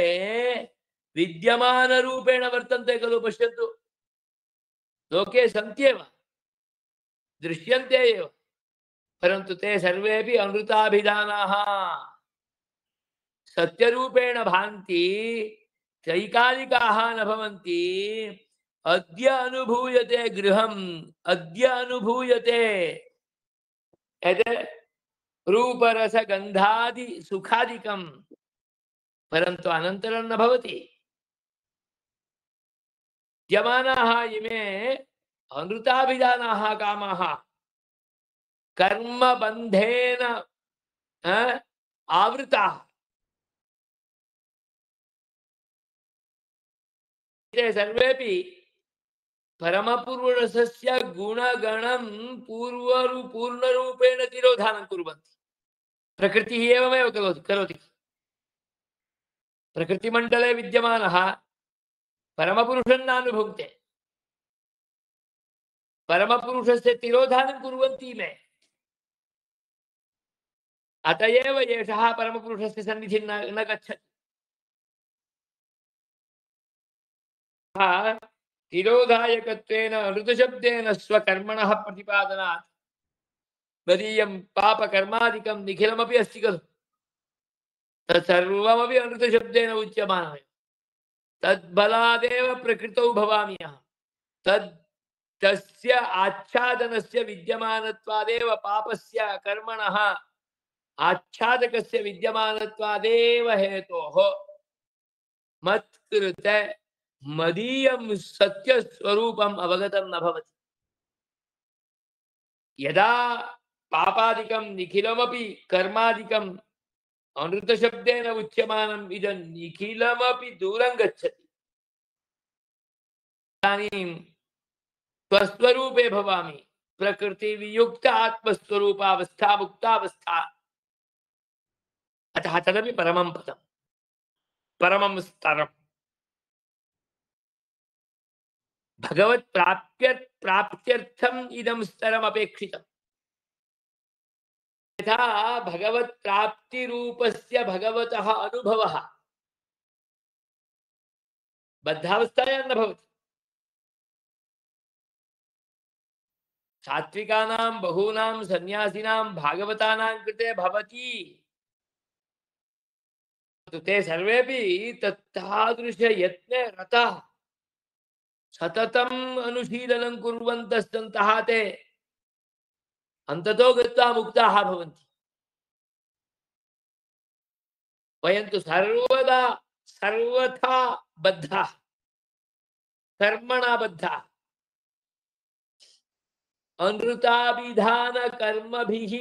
विद्यमानरूपेण वर्तन्ते खलु पश्यन्तु लोके सन्त्येव दृश्यन्ते एव परन्तु ते सर्वेपि अमृताभिधानाः सत्यरूपेण भान्ति त्रैकालिकाः न भवन्ति अद्य अनुभूयते गृहम् अद्य अनुभूयते यत् रूपरसगन्धादि सुखादिकं परन्तु अनन्तरं न भवति। विद्यमानाः इमे अनृताभिधानाः कामाः कर्मबन्धेन आवृताः। ते सर्वेपि परमपुरुषस्य गुणगणं पूर्णरूपेण तिरोधानं कुर्वन्ति। प्रकृतिः एवमेव करोति। प्रकृतिमण्डले विद्यमानः परमपुरुषं नानुभुङ्क्ते। परमपुरुषस्य तिरोधानं कुर्वन्ति इमे। अत एव एषः परमपुरुषस्य सन्निधिं न गच्छति। तिरोधायकत्वेन ऋतुशब्देन स्वकर्मणः प्रतिपादनात् मदीयं पापकर्मादिकं निखिलमपि अस्ति खलु तत्सर्वमपि अनृतशब्देन उच्यमानः। तद्बलादेव प्रकृतौ भवामि अहं। तस्य आच्छादनस्य विद्यमानत्वादेव पापस्य कर्मणः आच्छादकस्य विद्यमानत्वादेव हेतोः मत्कृते मदीयं सत्यस्वरूपम् अवगतं न भवति। यदा पापादिकं निखिलमपि कर्मादिकं अनृतशब्देन उच्यमानम् इदं निखिलमपि दूरं गच्छति। इदानीं स्वस्वरूपे भवामि प्रकृतिवियुक्त आत्मस्वरूपावस्था मुक्तावस्था। अतः तदपि परमं पदं परमं स्तरम्। भगवत् प्राप्त्यर्थम् इदं स्तरम् अपेक्षितम्। यथा भगवत् प्राप्तिरूपस्य भगवतः अनुभवः बद्धावस्थायां न भवति। सात्विकानां बहूनां सन्यासिनां भागवतानां कृते भवति। ते सर्वेपि तादृशयत्ने रताः सततम् अनुशीलनं कुर्वन्तः सन्तः ते अन्ततो गत्वा मुक्ताः भवन्ति। वयं तु सर्वथा बद्धाः कर्मणा बद्धाः अनृताभिधानकर्मभिः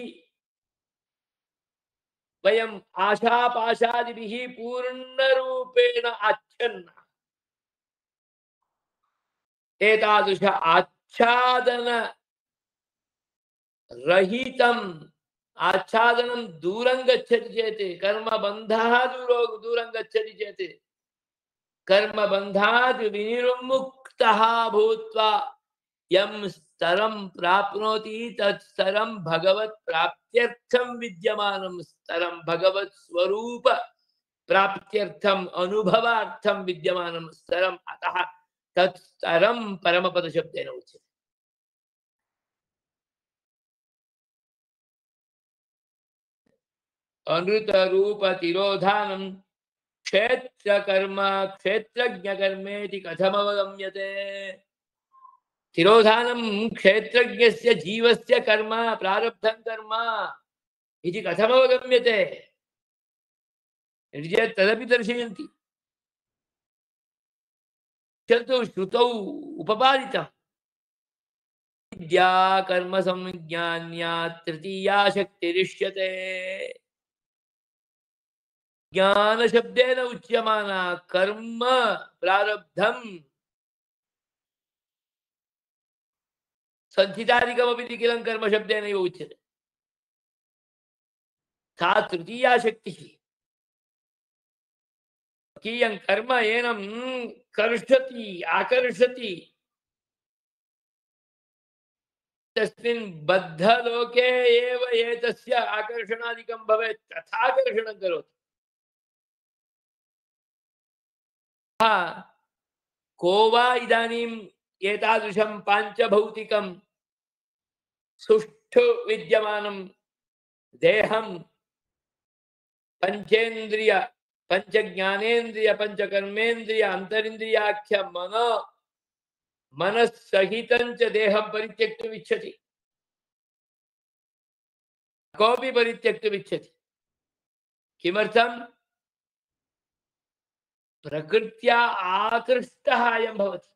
वयम् आशापाशादिभिः पूर्णरूपेण आच्छन्नाः। एतादृश आच्छादन रहितम् आच्छादनं दूरं गच्छति चेत् कर्मबन्धः दूरं गच्छति चेत् कर्मबन्धात् विनिर्मुक्तः भूत्वा यं स्तरं प्राप्नोति तत्स्तरं भगवत् प्राप्त्यर्थं विद्यमानं स्तरं भगवत् स्वरूप प्राप्त्यर्थम अनुभवार्थम विद्यमानं स्तरम्। अतः तत्स्तरं परमपद शब्देन उच्यते। अनृत रूप तिरोधानं क्षेत्रकर्म क्षेत्रज्ञकर्मेति कथमवगम्यते। तिरोधानं क्षेत्रज्ञस्य जीवस्य कर्म प्रारब्धं कर्म इति कथमवगम्यते इति चेत् तदपि दर्शयन्ति। चतु श्रुतौ उपपादितम्। विद्या कर्म संज्ञान्या तृतीया शक्तिरिष्यते। ज्ञान शब्देन उच्यमाना कर्म प्रारब्धं संचितादिकमपि निखिलं कर्म शब्देनैव उच्यते। सा तृतीया शक्तिः। कियं कर्म एनं कर्षति आकर्षति तस्मिन् बद्धलोके एव एतस्य आकर्षणादिकं भवेत् तथाकर्षणं करोति। को वा इदानीम् एतादृशं पाञ्चभौतिकं सुष्ठु विद्यमानं देहं पंचेन्द्रिय पंचज्ञानेन्द्रिय पंचकर्मेन्द्रिय अंतरिन्द्रियाख्य मनो मनस्सहितं च देहं परित्यक्तुमिच्छति, कोऽपि परित्यक्तुमिच्छति। किमर्थं? प्रकृत्या आकृष्टः अयं भवति।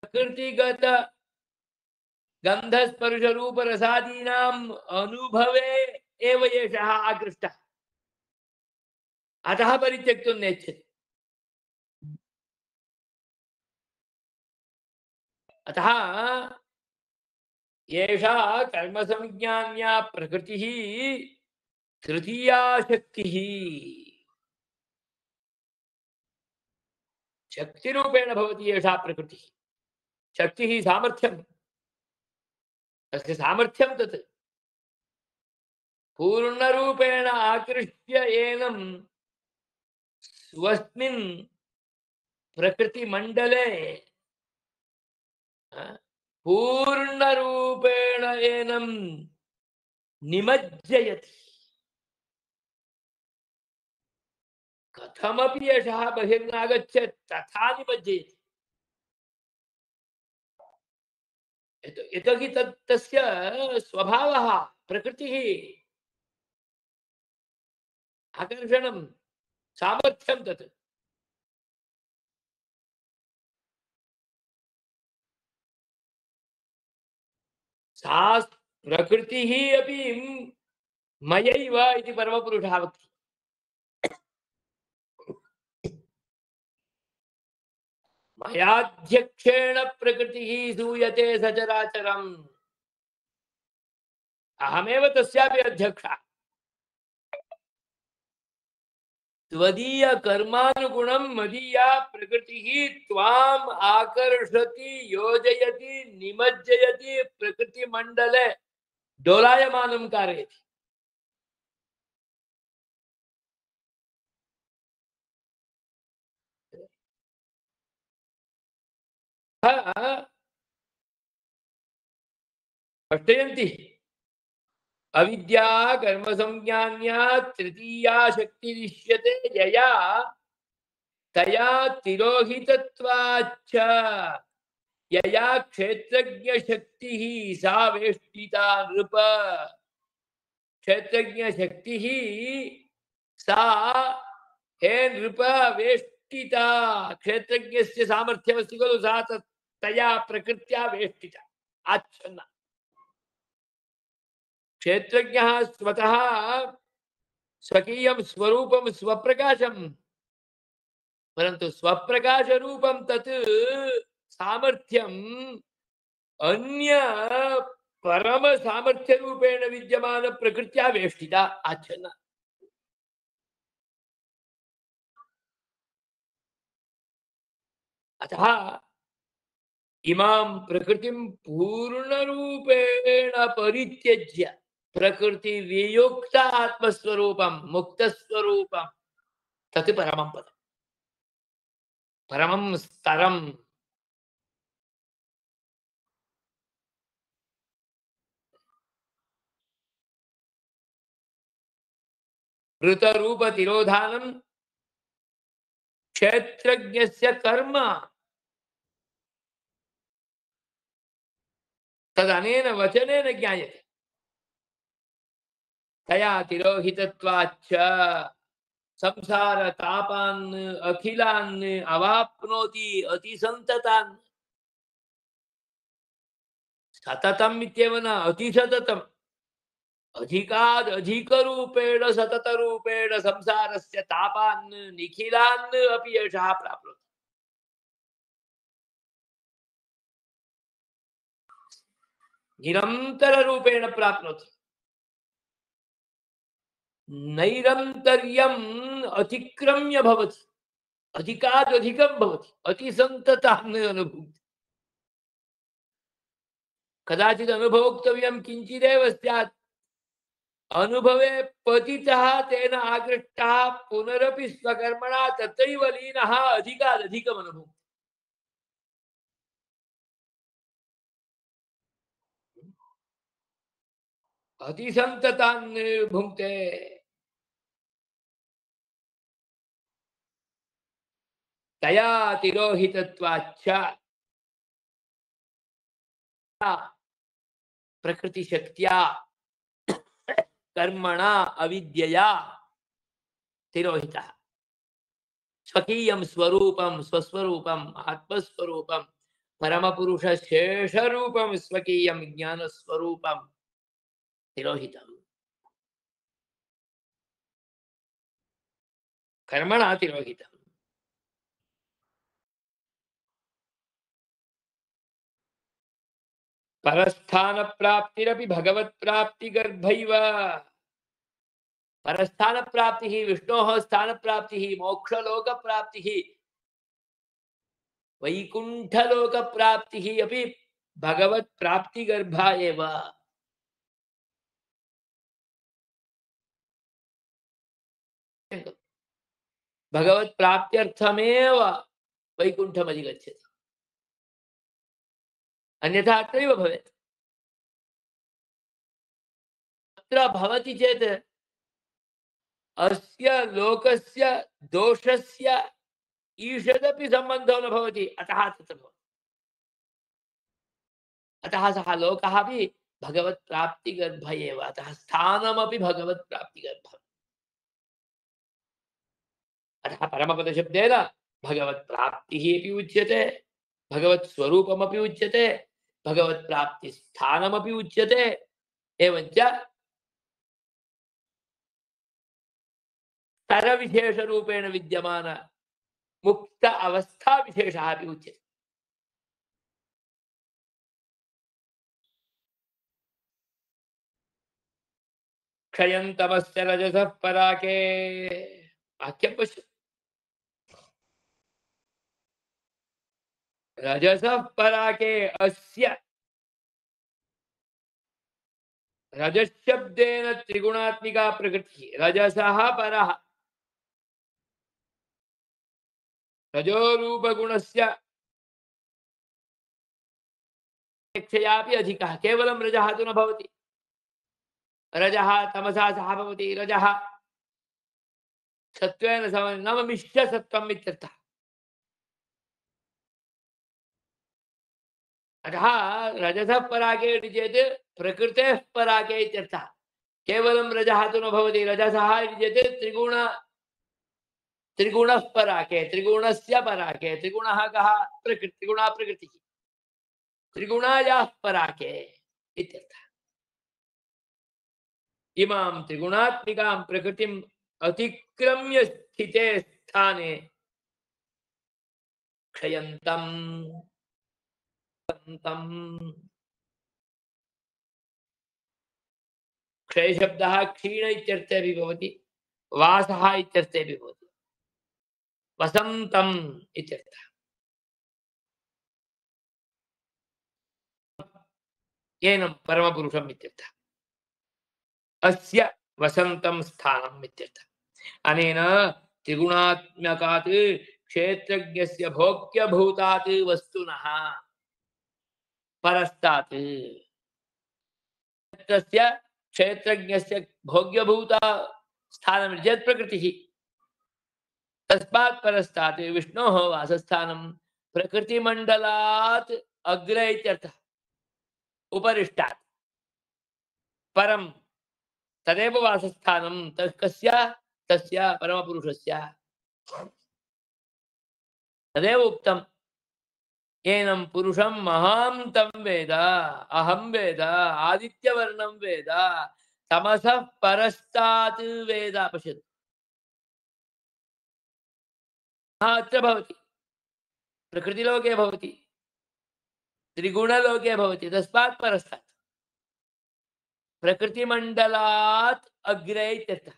प्रकृतिगत गन्धस्पर्शरूपरसादीनाम् अनुभवे एव एषः आकृष्टः, अतः परित्यक्तुं नेच्छति। अतः एषा कर्मसंज्ञान्या प्रकृतिः तृतीया शक्तिः, शक्तिरूपेण भवति एषा प्रकृतिः। शक्तिः सामर्थ्यं, तस्य सामर्थ्यं तत् पूर्णरूपेण आकृष्य एनं स्वस्मिन् प्रकृतिमण्डले पूर्णरूपेण एनं निमज्जयति। कथमपि एषः बहिर्नागच्छेत् तथा निमज्जयति। यतोहि तस्य स्वभावः, प्रकृतिः, आकर्षणं, सामर्थ्यं तत्। सा प्रकृतिः अपि मयैव इति परमपुरुषः वक्ति। मयाध्यक्षेण प्रकृतिः सूयते सचराचरम्, अहमेव तस्यापि अध्यक्षः। त्वदीय कर्मानुगुणं मदीया प्रकृतिः त्वाम् आकर्षति, योजयति, निमज्जयति, प्रकृतिमण्डले डोलायमानं कारयति। पठयन्ति अविद्या कर्मसंज्ञान्या तृतीया शक्तिरिष्यते यया तया तिरोहितत्वाच्च यया क्षेत्रज्ञशक्तिः सा वेष्टिता नृप। क्षेत्रज्ञशक्तिः सा हे नृप वेष्टिता। क्षेत्रज्ञस्य सामर्थ्यमस्ति खलु, सा तया प्रकृत्या वेष्टिता, आच्छन्ना। क्षेत्रज्ञः स्वतः स्वकीयं स्वरूपं स्वप्रकाशं, परन्तु स्वप्रकाशरूपं तत् सामर्थ्यं अन्य परम सामर्थ्यरूपेण विद्यमान प्रकृत्या वेष्टिता, आच्छन्ना। अतः इमां प्रकृतिं पूर्णरूपेण परित्यज्य प्रकृतिवियुक्त आत्मस्वरूपं मुक्तस्वरूपं तत् परमं पदं, परमं स्तरम्। ऋतरूपतिरोधानं क्षेत्रज्ञस्य कर्म, तदनेन वचनेन ज्ञायते। तया तिरोहितत्वाच्च संसार तापान् अखिलान् अवाप्नोति अतिसन्ततान्। सततम् इत्येव न, अतिसततम्, अधिकाद् अधिकरूपेण सततरूपेण संसारस्य तापान् निखिलान् अपि एषः प्राप्नोति। निरन्तररूपेण प्राप्नोति। नैरन्तर्यम् अतिक्रम्य भवति, अधिकाद् अधिकं भवति, अतिसन्ततान् अनुभूति। कदाचित् अनुभोक्तव्यं किञ्चिदेव स्यात्, अनुभवे पतितः तेन आकृष्टः पुनरपि स्वकर्मणा तत्रैव लीनः अधिकाद् अधिकम् अनुभूति। अतिसन्ततान् भुङ्क्ते। तया तिरोहितत्वाच्च प्रकृतिशक्त्या कर्मणा अविद्यया तिरोहितः स्वकीयं स्वरूपं स्वस्वरूपम् आत्मस्वरूपं परमपुरुष शेषरूपं स्वकीयं ज्ञानस्वरूपं तिरोहितम् कर्मणा तिरोहितम् परस्थान प्राप्तिरपि भगवत् प्राप्ति गर्भैव परस्थान प्राप्तिः विष्णोः स्थान प्राप्तिः मोक्षलोक प्राप्तिः वैकुण्ठलोक प्राप्तिः अपि भगवत् प्राप्ति गर्भा एव भगवत् प्राप्त्यर्थमेव वैकुण्ठम् अधिगच्छति अन्यथा अत्रैव भवेत् अत्र भवति चेत् अस्य लोकस्य दोषस्य ईषदपि सम्बन्धो न भवति अतः तत्र भवति अतः सः लोकः अपि भगवत् प्राप्तिगर्भ एव अतः स्थानमपि भगवत् प्राप्तिगर्भम् अतः परमपदशब्देन भगवत् प्राप्तिः अपि उच्यते भगवत् स्वरूपमपि उच्यते भगवत् प्राप्तिस्थानमपि उच्यते एवञ्च स्तरविशेषरूपेण विद्यमान मुक्त अवस्था विशेषः अपि उच्यते क्षयन्तमस्य रजसः पराके वाक्यं पश्य रजसः पराके अस्य रजशब्देन त्रिगुणात्मिका प्रकृतिः रजसः परः रजोरूपगुणस्य अपेक्षयापि अधिकः केवलं रजः तु न भवति रजः तमसा सह भवति रजः सत्त्वेन समं नाम मिश्रसत्त्वम् इत्यर्थः अतः रजसः पराके इति चेत् प्रकृतेः पराके इत्यर्थः केवलं रजः तु न भवति रजसः इति चेत् त्रिगुणः पराके त्रिगुणस्य पराके त्रिगुणः कः त्रिगुणा प्रकृतिः त्रिगुणायाः पराके इत्यर्थः इमां त्रिगुणात्मिकां प्रकृतिम् अतिक्रम्य स्थिते स्थाने क्षयन्तम् क्षयशब्दः क्षीण इत्यर्थे अपि भवति वासः इत्यर्थे अपि भवति वसन्तम् इत्यर्थः येनं परमपुरुषम् इत्यर्थः अस्य वसन्तं स्थानम् इत्यर्थः अनेन त्रिगुणात्मकात् क्षेत्रज्ञस्य भोग्यभूतात् वस्तुनः परस्तात् तस्य क्षेत्रज्ञस्य भोग्यभूता स्थानं चेत् प्रकृतिः तस्मात् परस्तात् विष्णोः वासस्थानं प्रकृतिमण्डलात् अग्रे इत्यर्थः उपरिष्टात् परं तदेव वासस्थानं कस्य तस्य परमपुरुषस्य तदेव उक्तं येनं पुरुषं महान्तं वेद अहं वेद आदित्यवर्णं वेद तमसः परस्तात् वेद पश्यतु अत्र भवति प्रकृतिलोके भवति त्रिगुणलोके भवति तस्मात् परस्तात् प्रकृतिमण्डलात् अग्रे इत्यर्थः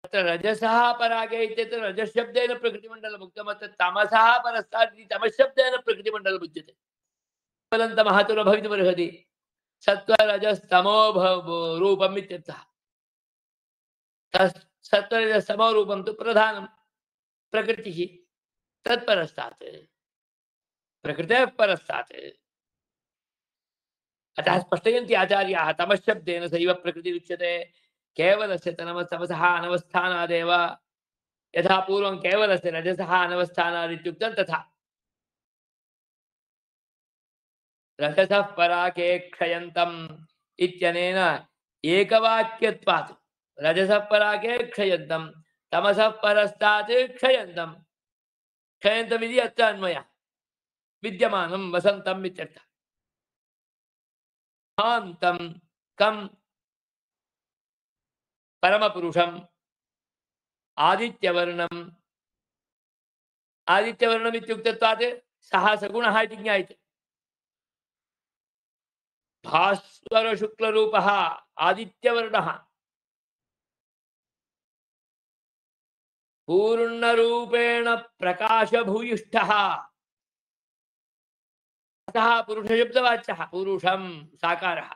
अत्र रजसः परागे इत्यत्र रजशब्देन प्रकृतिमण्डलम् उक्तम् अत्र तमसः परस्तात् इति तमशब्देन प्रकृतिमण्डलम् उच्यते केवलं तमः तु न भवितुमर्हति सत्त्वरजस्तमो रूपम् इत्यर्थः सत्त्वरजस्तमो रूपं तु प्रधानं प्रकृतिः तत्परस्तात् प्रकृतेः परस्तात् अतः स्पष्टयन्ति आचार्याः तमशब्देन सैव प्रकृतिरुच्यते केवलस्य तमसः अनवस्थानादेव यथा पूर्वं केवलस्य रजसः अनवस्थानादित्युक्तं तथा रजसः पराके क्षयन्तम् इत्यनेन एकवाक्यत्वात् रजसः पराके क्षयन्तम् तमसः परस्तात् क्षयन्तम् क्षयन्तमिति अत्र अन्वयः विद्यमानं वसन्तम् इत्यर्थः महान्तं कं परमपुरुषम् आदित्यवर्णम् आदित्यवर्णम् इत्युक्तत्वात् सः सगुणः इति ज्ञायते भास्वर शुक्लरूपः आदित्यवर्णः पूर्णरूपेण प्रकाशभूयिष्ठः अतः पुरुषशब्दवाच्यः पुरुषं साकारः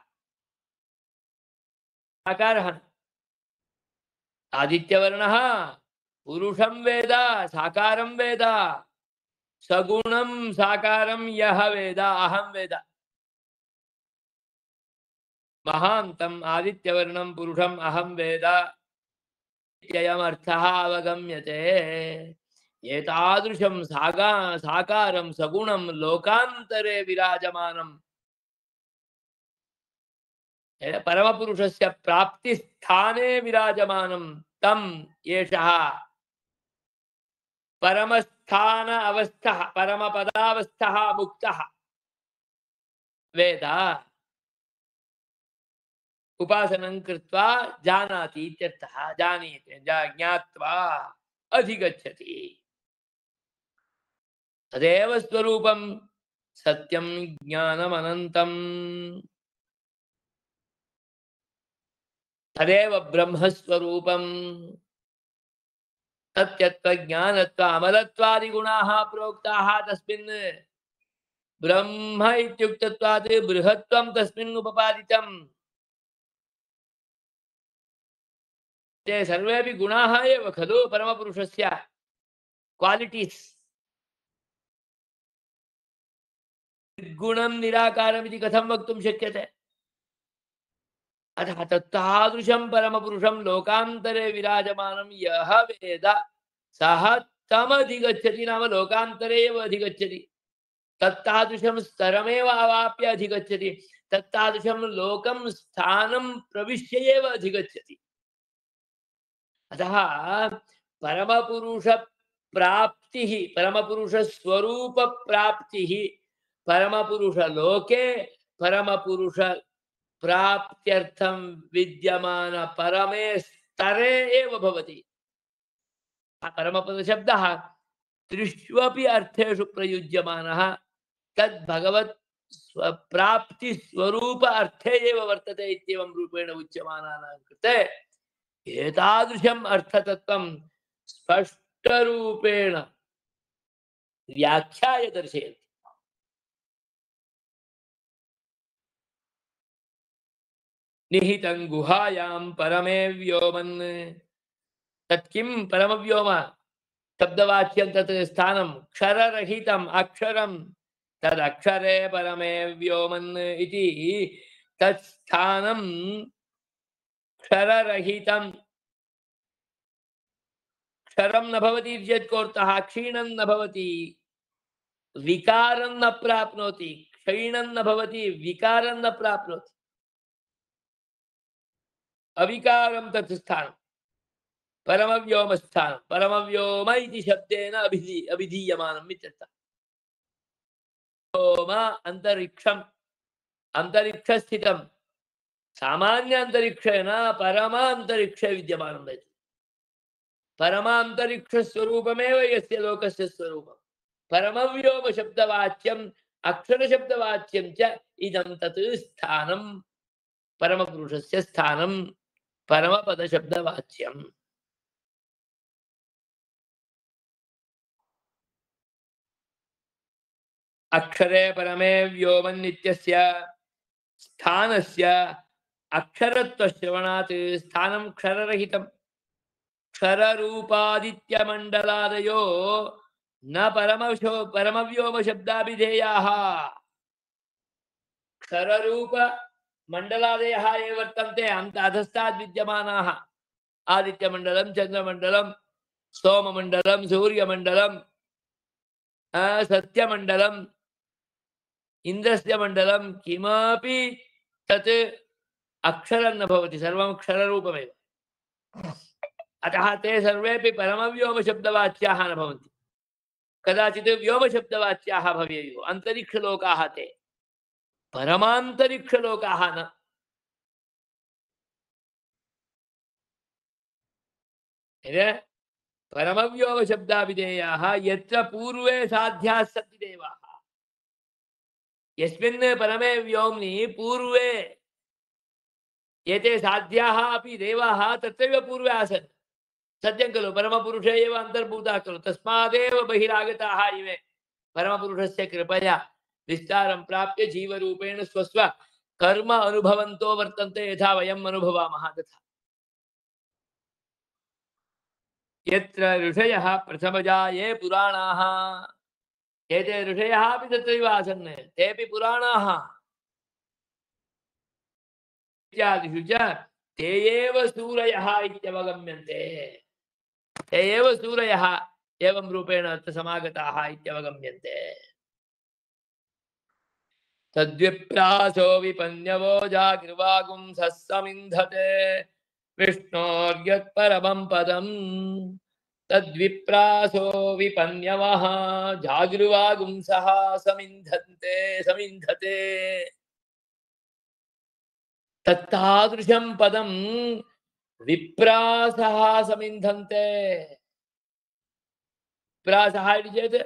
साकारः आदित्यवर्णः पुरुषं वेद साकारं वेद सगुणं साकारं यः वेद अहं वेद महान्तम् आदित्यवर्णं पुरुषम् अहं वेद इत्ययमर्थः अवगम्यते एतादृशं साकारं सगुणं लोकान्तरे विराजमानं परमपुरुषस्य प्राप्तिस्थाने विराजमानं तं एषः परमस्थान अवस्थः परमपदावस्थः मुक्तः वेद उपासनं कृत्वा जानाति इत्यर्थः जानीते ज्ञात्वा अधिगच्छति तदेव स्वरूपं सत्यं ज्ञानमनन्तम् तदेव ब्रह्मस्वरूपं सत्यत्वज्ञानत्व अमलत्वादिगुणाः प्रोक्ताः तस्मिन् ब्रह्म इत्युक्तत्वात् बृहत्त्वं तस्मिन् उपपादितम् ते सर्वेपि गुणाः एव खलु परमपुरुषस्य क्वालिटीस् निर्गुणं निराकारमिति कथं वक्तुं शक्यते अतः तत्तादृशं परमपुरुषं लोकान्तरे विराजमानं यः वेद सः तमधिगच्छति नाम लोकान्तरे एव अधिगच्छति तत्तादृशं स्तरमेव अवाप्य अधिगच्छति तत्तादृशं लोकं स्थानं प्रविश्य एव अधिगच्छति अतः परमपुरुष प्राप्तिः परमपुरुष स्वरूप प्राप्तिः परमपुरुष लोके परमपुरुष प्राप्त्यर्थं विद्यमान परमे स्तरे एव भवति परमपद शब्दः त्रिष्वपि अर्थेषु प्रयुज्यमानः तद् भगवत् प्राप्ति स्वरूप अर्थे एव वर्तते इत्येवं रूपेण उच्यमानानां कृते एतादृशम् अर्थतत्त्वं स्पष्टरूपेण व्याख्याय दर्शयन्ति निहितं गुहायां परमे व्योमन् तत्किं परमव्योम शब्दवाच्यं तत् स्थानं क्षररहितम् अक्षरं तदक्षरे परमे व्योमन् इति तत्स्थानं क्षररहितं क्षरं न भवति चेत् कोऽर्थः क्षीणं न भवति विकारं न प्राप्नोति क्षीणं न भवति विकारं न प्राप्नोति अविकारं तत् स्थानं परमव्योमस्थानं परमव्योम इति शब्देन अभिधीयमानम् इत्यर्थः व्योम अन्तरिक्षम् अन्तरिक्षस्थितं सामान्य अन्तरिक्षेण परमान्तरिक्षे विद्यमानं भवति परमान्तरिक्षस्वरूपमेव यस्य लोकस्य स्वरूपं परमव्योम शब्दवाच्यम् अक्षरशब्दवाच्यं च इदं तत् स्थानं परमपुरुषस्य स्थानं परमपदशब्दवाच्यम् अक्षरे परमे व्योमन् इत्यस्य स्थानस्य अक्षरत्वश्रवणात् स्थानं क्षररहितं क्षररूपादित्यमण्डलादयो न परमव्योम शब्दाभिधेयाः क्षररूप मण्डलादयः ये वर्तन्ते अन्त अधस्ताद् विद्यमानाः आदित्यमण्डलं चन्द्रमण्डलं सोममण्डलं सूर्यमण्डलं सत्यमण्डलं इन्द्रस्य मण्डलं किमपि तत् अक्षरं न भवति, सर्वम् अक्षररूपमेव। अतः ते सर्वेपि परमव्योमशब्दवाच्याः न भवन्ति, कदाचित् व्योमशब्दवाच्याः भवेयुः। अन्तरिक्षलोकाः ते, परमान्तरिक्षलोकाः न। परमव्योमशब्दाभिधेयाः यत्र पूर्वे साध्याः सन्ति देवाः, यस्मिन् परमे व्योम्नि पूर्वे एते साध्याः अपि देवाः तत्रैव पूर्वे आसन्। सत्यं खलु, परमपुरुषे एव अन्तर्भूताः खलु, तस्मादेव बहिरागताः इमे परमपुरुषस्य कृपया विस्तारं प्राप्य जीवरूपेण स्वस्व कर्म अनुभवन्तो वर्तन्ते, यथा वयम् अनुभवामः तथा। यत्र ऋषयः प्रथमजा ये पुराणाः, एते ऋषयः अपि तत्रैव आसन्, तेऽपि पुराणाः। इत्यादिषु च ते एव सूरयः इत्यवगम्यन्ते, ते एव सूरयः एवं रूपेण अत्र समागताः इत्यवगम्यन्ते। तद्विप्रासो विपन्यवो जागृवागुंसः समिन्धते विष्णोर्यत्परमं पदम्। तद्विप्रासो विपन्यवः जागृवागुंसः समिन्धते तत्तादृशं पदं विप्रासः समिन्धन्ते। विप्रासः इति चेत्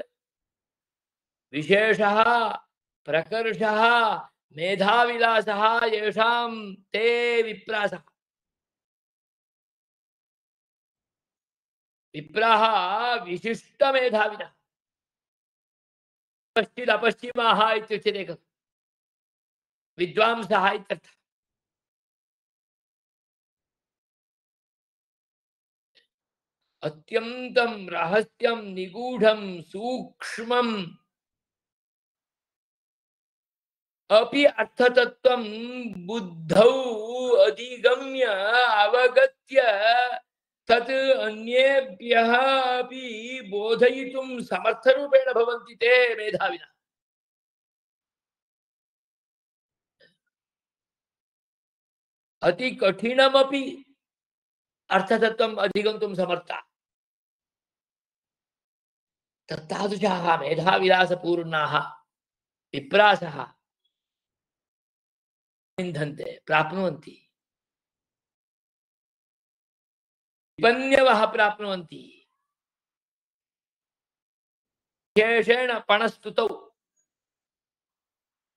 विशेषः प्रकर्षः मेधाविलासः येषां ते विप्रासः। विप्राः विशिष्टमेधाविनः, पश्चिदपश्चिमाः इत्युच्यते खलु, विद्वांसः इत्यर्थः। अत्यन्तं रहस्यं निगूढं सूक्ष्मं अपि अर्थतत्त्वं बुद्धौ अधिगम्य अवगत्य तत् अन्येभ्यः अपि बोधयितुं समर्थरूपेण भवन्ति ते मेधाविनः। अति कठिनमपि अर्थतत्त्वम् अधिगन्तुं समर्थाः। तत्तादृशाः मेधाविलासपूर्णाः विप्रासः विन्धन्ते, प्राप्नुवन्ति। विपन्यवः प्राप्नुवन्ति। विशेषेण पणस्तुतौ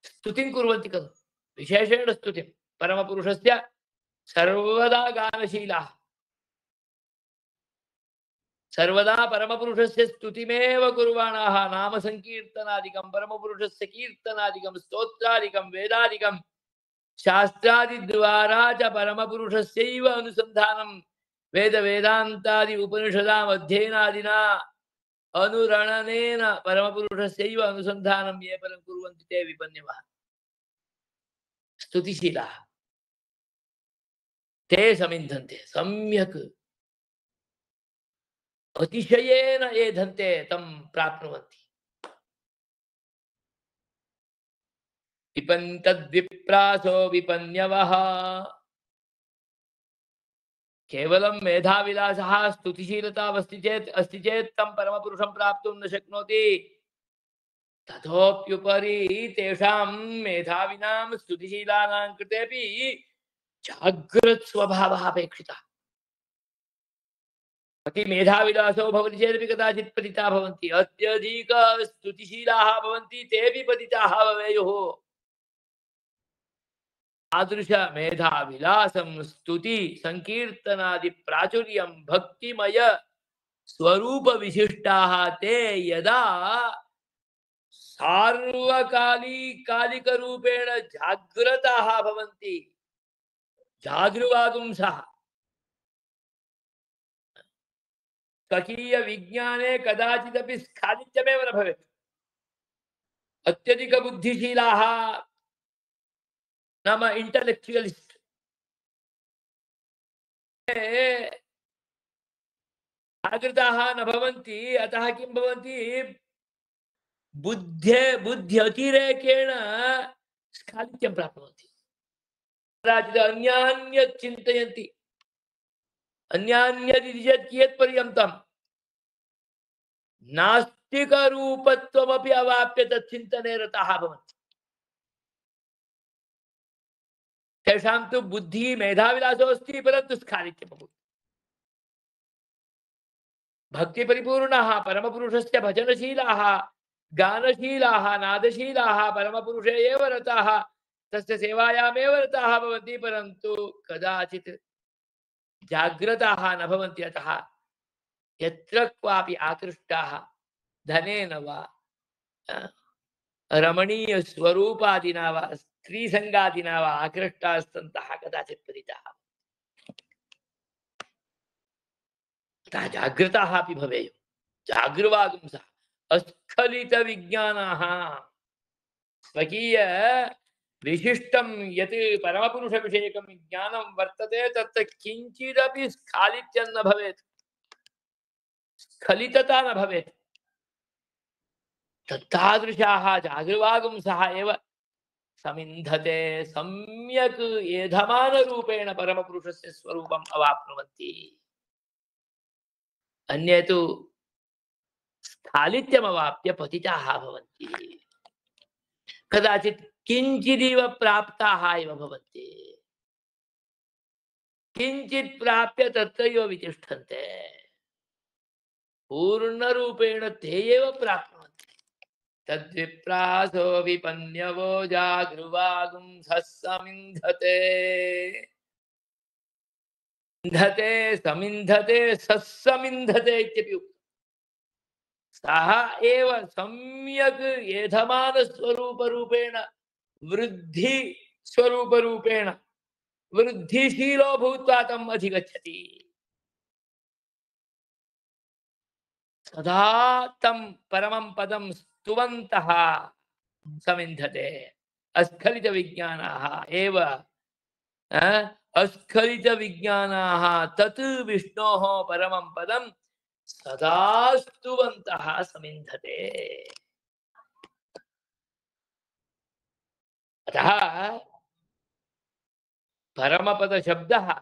स्तुतिं कुर्वन्ति खलु, विशेषेण स्तुतिं परमपुरुषस्य सर्वदा गानशीलाः, सर्वदा परमपुरुषस्य स्तुतिमेव कुर्वाणाः। नाम संकीर्तनादिकं, परमपुरुषस्य कीर्तनादिकं, स्तोत्रादिकं, वेदादिकं शास्त्रादिद्वारा च परमपुरुषस्यैव अनुसन्धानं वेद वेदान्तादि उपनिषदाम् अध्ययनादिना अनुरणनेन परमपुरुषस्यैव अनुसन्धानं ये परं कुर्वन्ति ते विपन्यवः स्तुतिशीलाः। ते समिन्धन्ते, सम्यक् अतिशयेन एधन्ते तं प्राप्नुवन्ति। तद्विप्रासो विपन्यवः, केवलं मेधाविलासः स्तुतिशीलता अस्ति चेत् तं परमपुरुषं प्राप्तुं न शक्नोति। ततोप्युपरि तेषां मेधाविनां स्तुतिशीलानां कृतेपि जागृत् स्वभावः अपेक्षितः। अति मेधाविलासो भवति चेदपि कदाचित् पतिताः भवन्ति, अत्यधिक स्तुतिशीलाः भवन्ति तेऽपि पतिताः भवेयुः। तादृश मेधाविलासं स्तुति संकीर्तनादि प्राचुर्यं भक्तिमय स्वरूप विशिष्टाः ते यदा सार्वकालिक रूपेण जागृताः भवन्ति, जागृवागुंसः, स्वकीय विज्ञाने कदाचिदपि स्खालित्यमेव न भवेत्। अत्यधिक बुद्धिशीलाः नाम इंटेलेक्चुअलिस्ट जागृताः न भवन्ति अतः किं भवन्ति बुद्ध्यतिरेकेण स्खालित्यं प्राप्नुवन्ति कदाचित् अन्यान्यत् चिन्तयन्ति अन्यान्यदिति चेत् कियत्पर्यन्तं नास्तिकरूपत्वमपि अवाप्य तच्चिन्तने रताः भवन्ति तेषां तु बुद्धिः मेधाविलासोऽस्ति परन्तु स्खालित्यं भवति भक्तिपरिपूर्णाः परमपुरुषस्य भजनशीलाः गानशीलाः नादशीलाः परमपुरुषे एव रताः तस्य सेवायामेव रताः भवन्ति परन्तु कदाचित् जाग्रताः न भवन्ति अतः यत्र क्वापि आकृष्टाः धनेन वा रमणीयस्वरूपादिना वा स्त्रीसङ्गादिना वा आकृष्टाः सन्तः कदाचित् पतिताः अतः जागृताः अपि भवेयुः जागृवागुंसः अस्खलितविज्ञानाः स्वकीय विशिष्टं यत् परमपुरुषविषयकं ज्ञानं वर्तते तत्र किञ्चिदपि स्खालित्यं न भवेत् स्खलितता न भवेत् तत्तादृशाः जागृवागुंसः एव समिन्धते सम्यक् एधमानरूपेण परमपुरुषस्य स्वरूपम् अवाप्नुवन्ति अन्ये तु स्खालित्यमवाप्य पतिताः भवन्ति कदाचित् किञ्चिदिव प्राप्ताः इव भवन्ति किञ्चित् प्राप्य तत्रैव वितिष्ठन्ते पूर्णरूपेण ते एव प्राप्नुवन्ति तद्विप्रासो विपन्यवो जागृवागुंसः समिन्धते समिन्धते सस्समिन्धते इत्यपि उक्तम् सः एव सम्यक् एधमानस्वरूपरूपेण वृद्धिस्वरूपरूपेण वृद्धिशीलो भूत्वा तम् अधिगच्छति सदा तं परमं पदं स्तुवन्तः समिन्धते अस्खलितविज्ञानाः एव अस्खलितविज्ञानाः तत् विष्णोः परमं पदं सदा स्तुवन्तः समिन्धते अतः परमपदशब्दः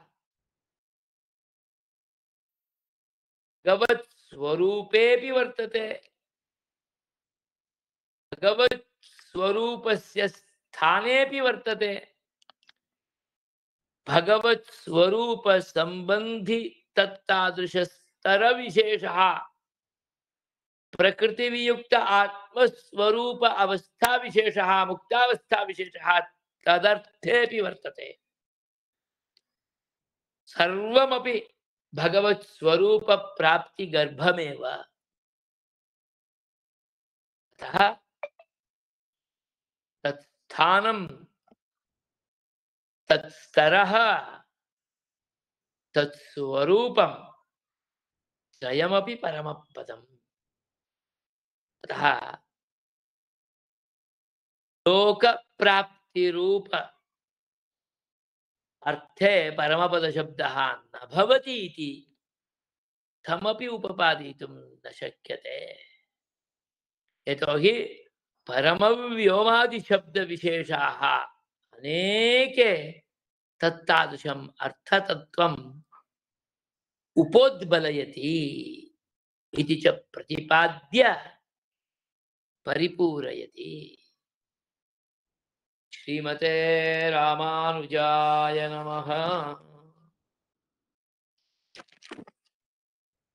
भगवत् स्वरूपेऽपि वर्तते भगवत् स्वरूपस्य स्थानेऽपि वर्तते भगवत् स्वरूप संबंधी तत्तादृश स्तर विशेषः प्रकृति वियुक्त आत्मस्वरूप अवस्था विशेषः मुक्तावस्था विशेषः तदर्थेऽपि वर्तते सर्वमपि भगवत् स्वरूप प्राप्ति गर्भमेव अतः तत्स्थानं तत्स्तरः तत्स्वरूपं स्वयमपि परमपदम् अतः लोक प्राप्ति रूप अर्थे परमपद शब्दः न भवति इति तमपि उपपादयितुं न शक्यते यतोहि परमव्योमादि शब्द विशेषाः अनेके तत्तादृशम् अर्थतत्त्वम् उपोद्बलयति इति च प्रतिपाद्य परिपूरयति श्रीमते रामानुजाय नमः।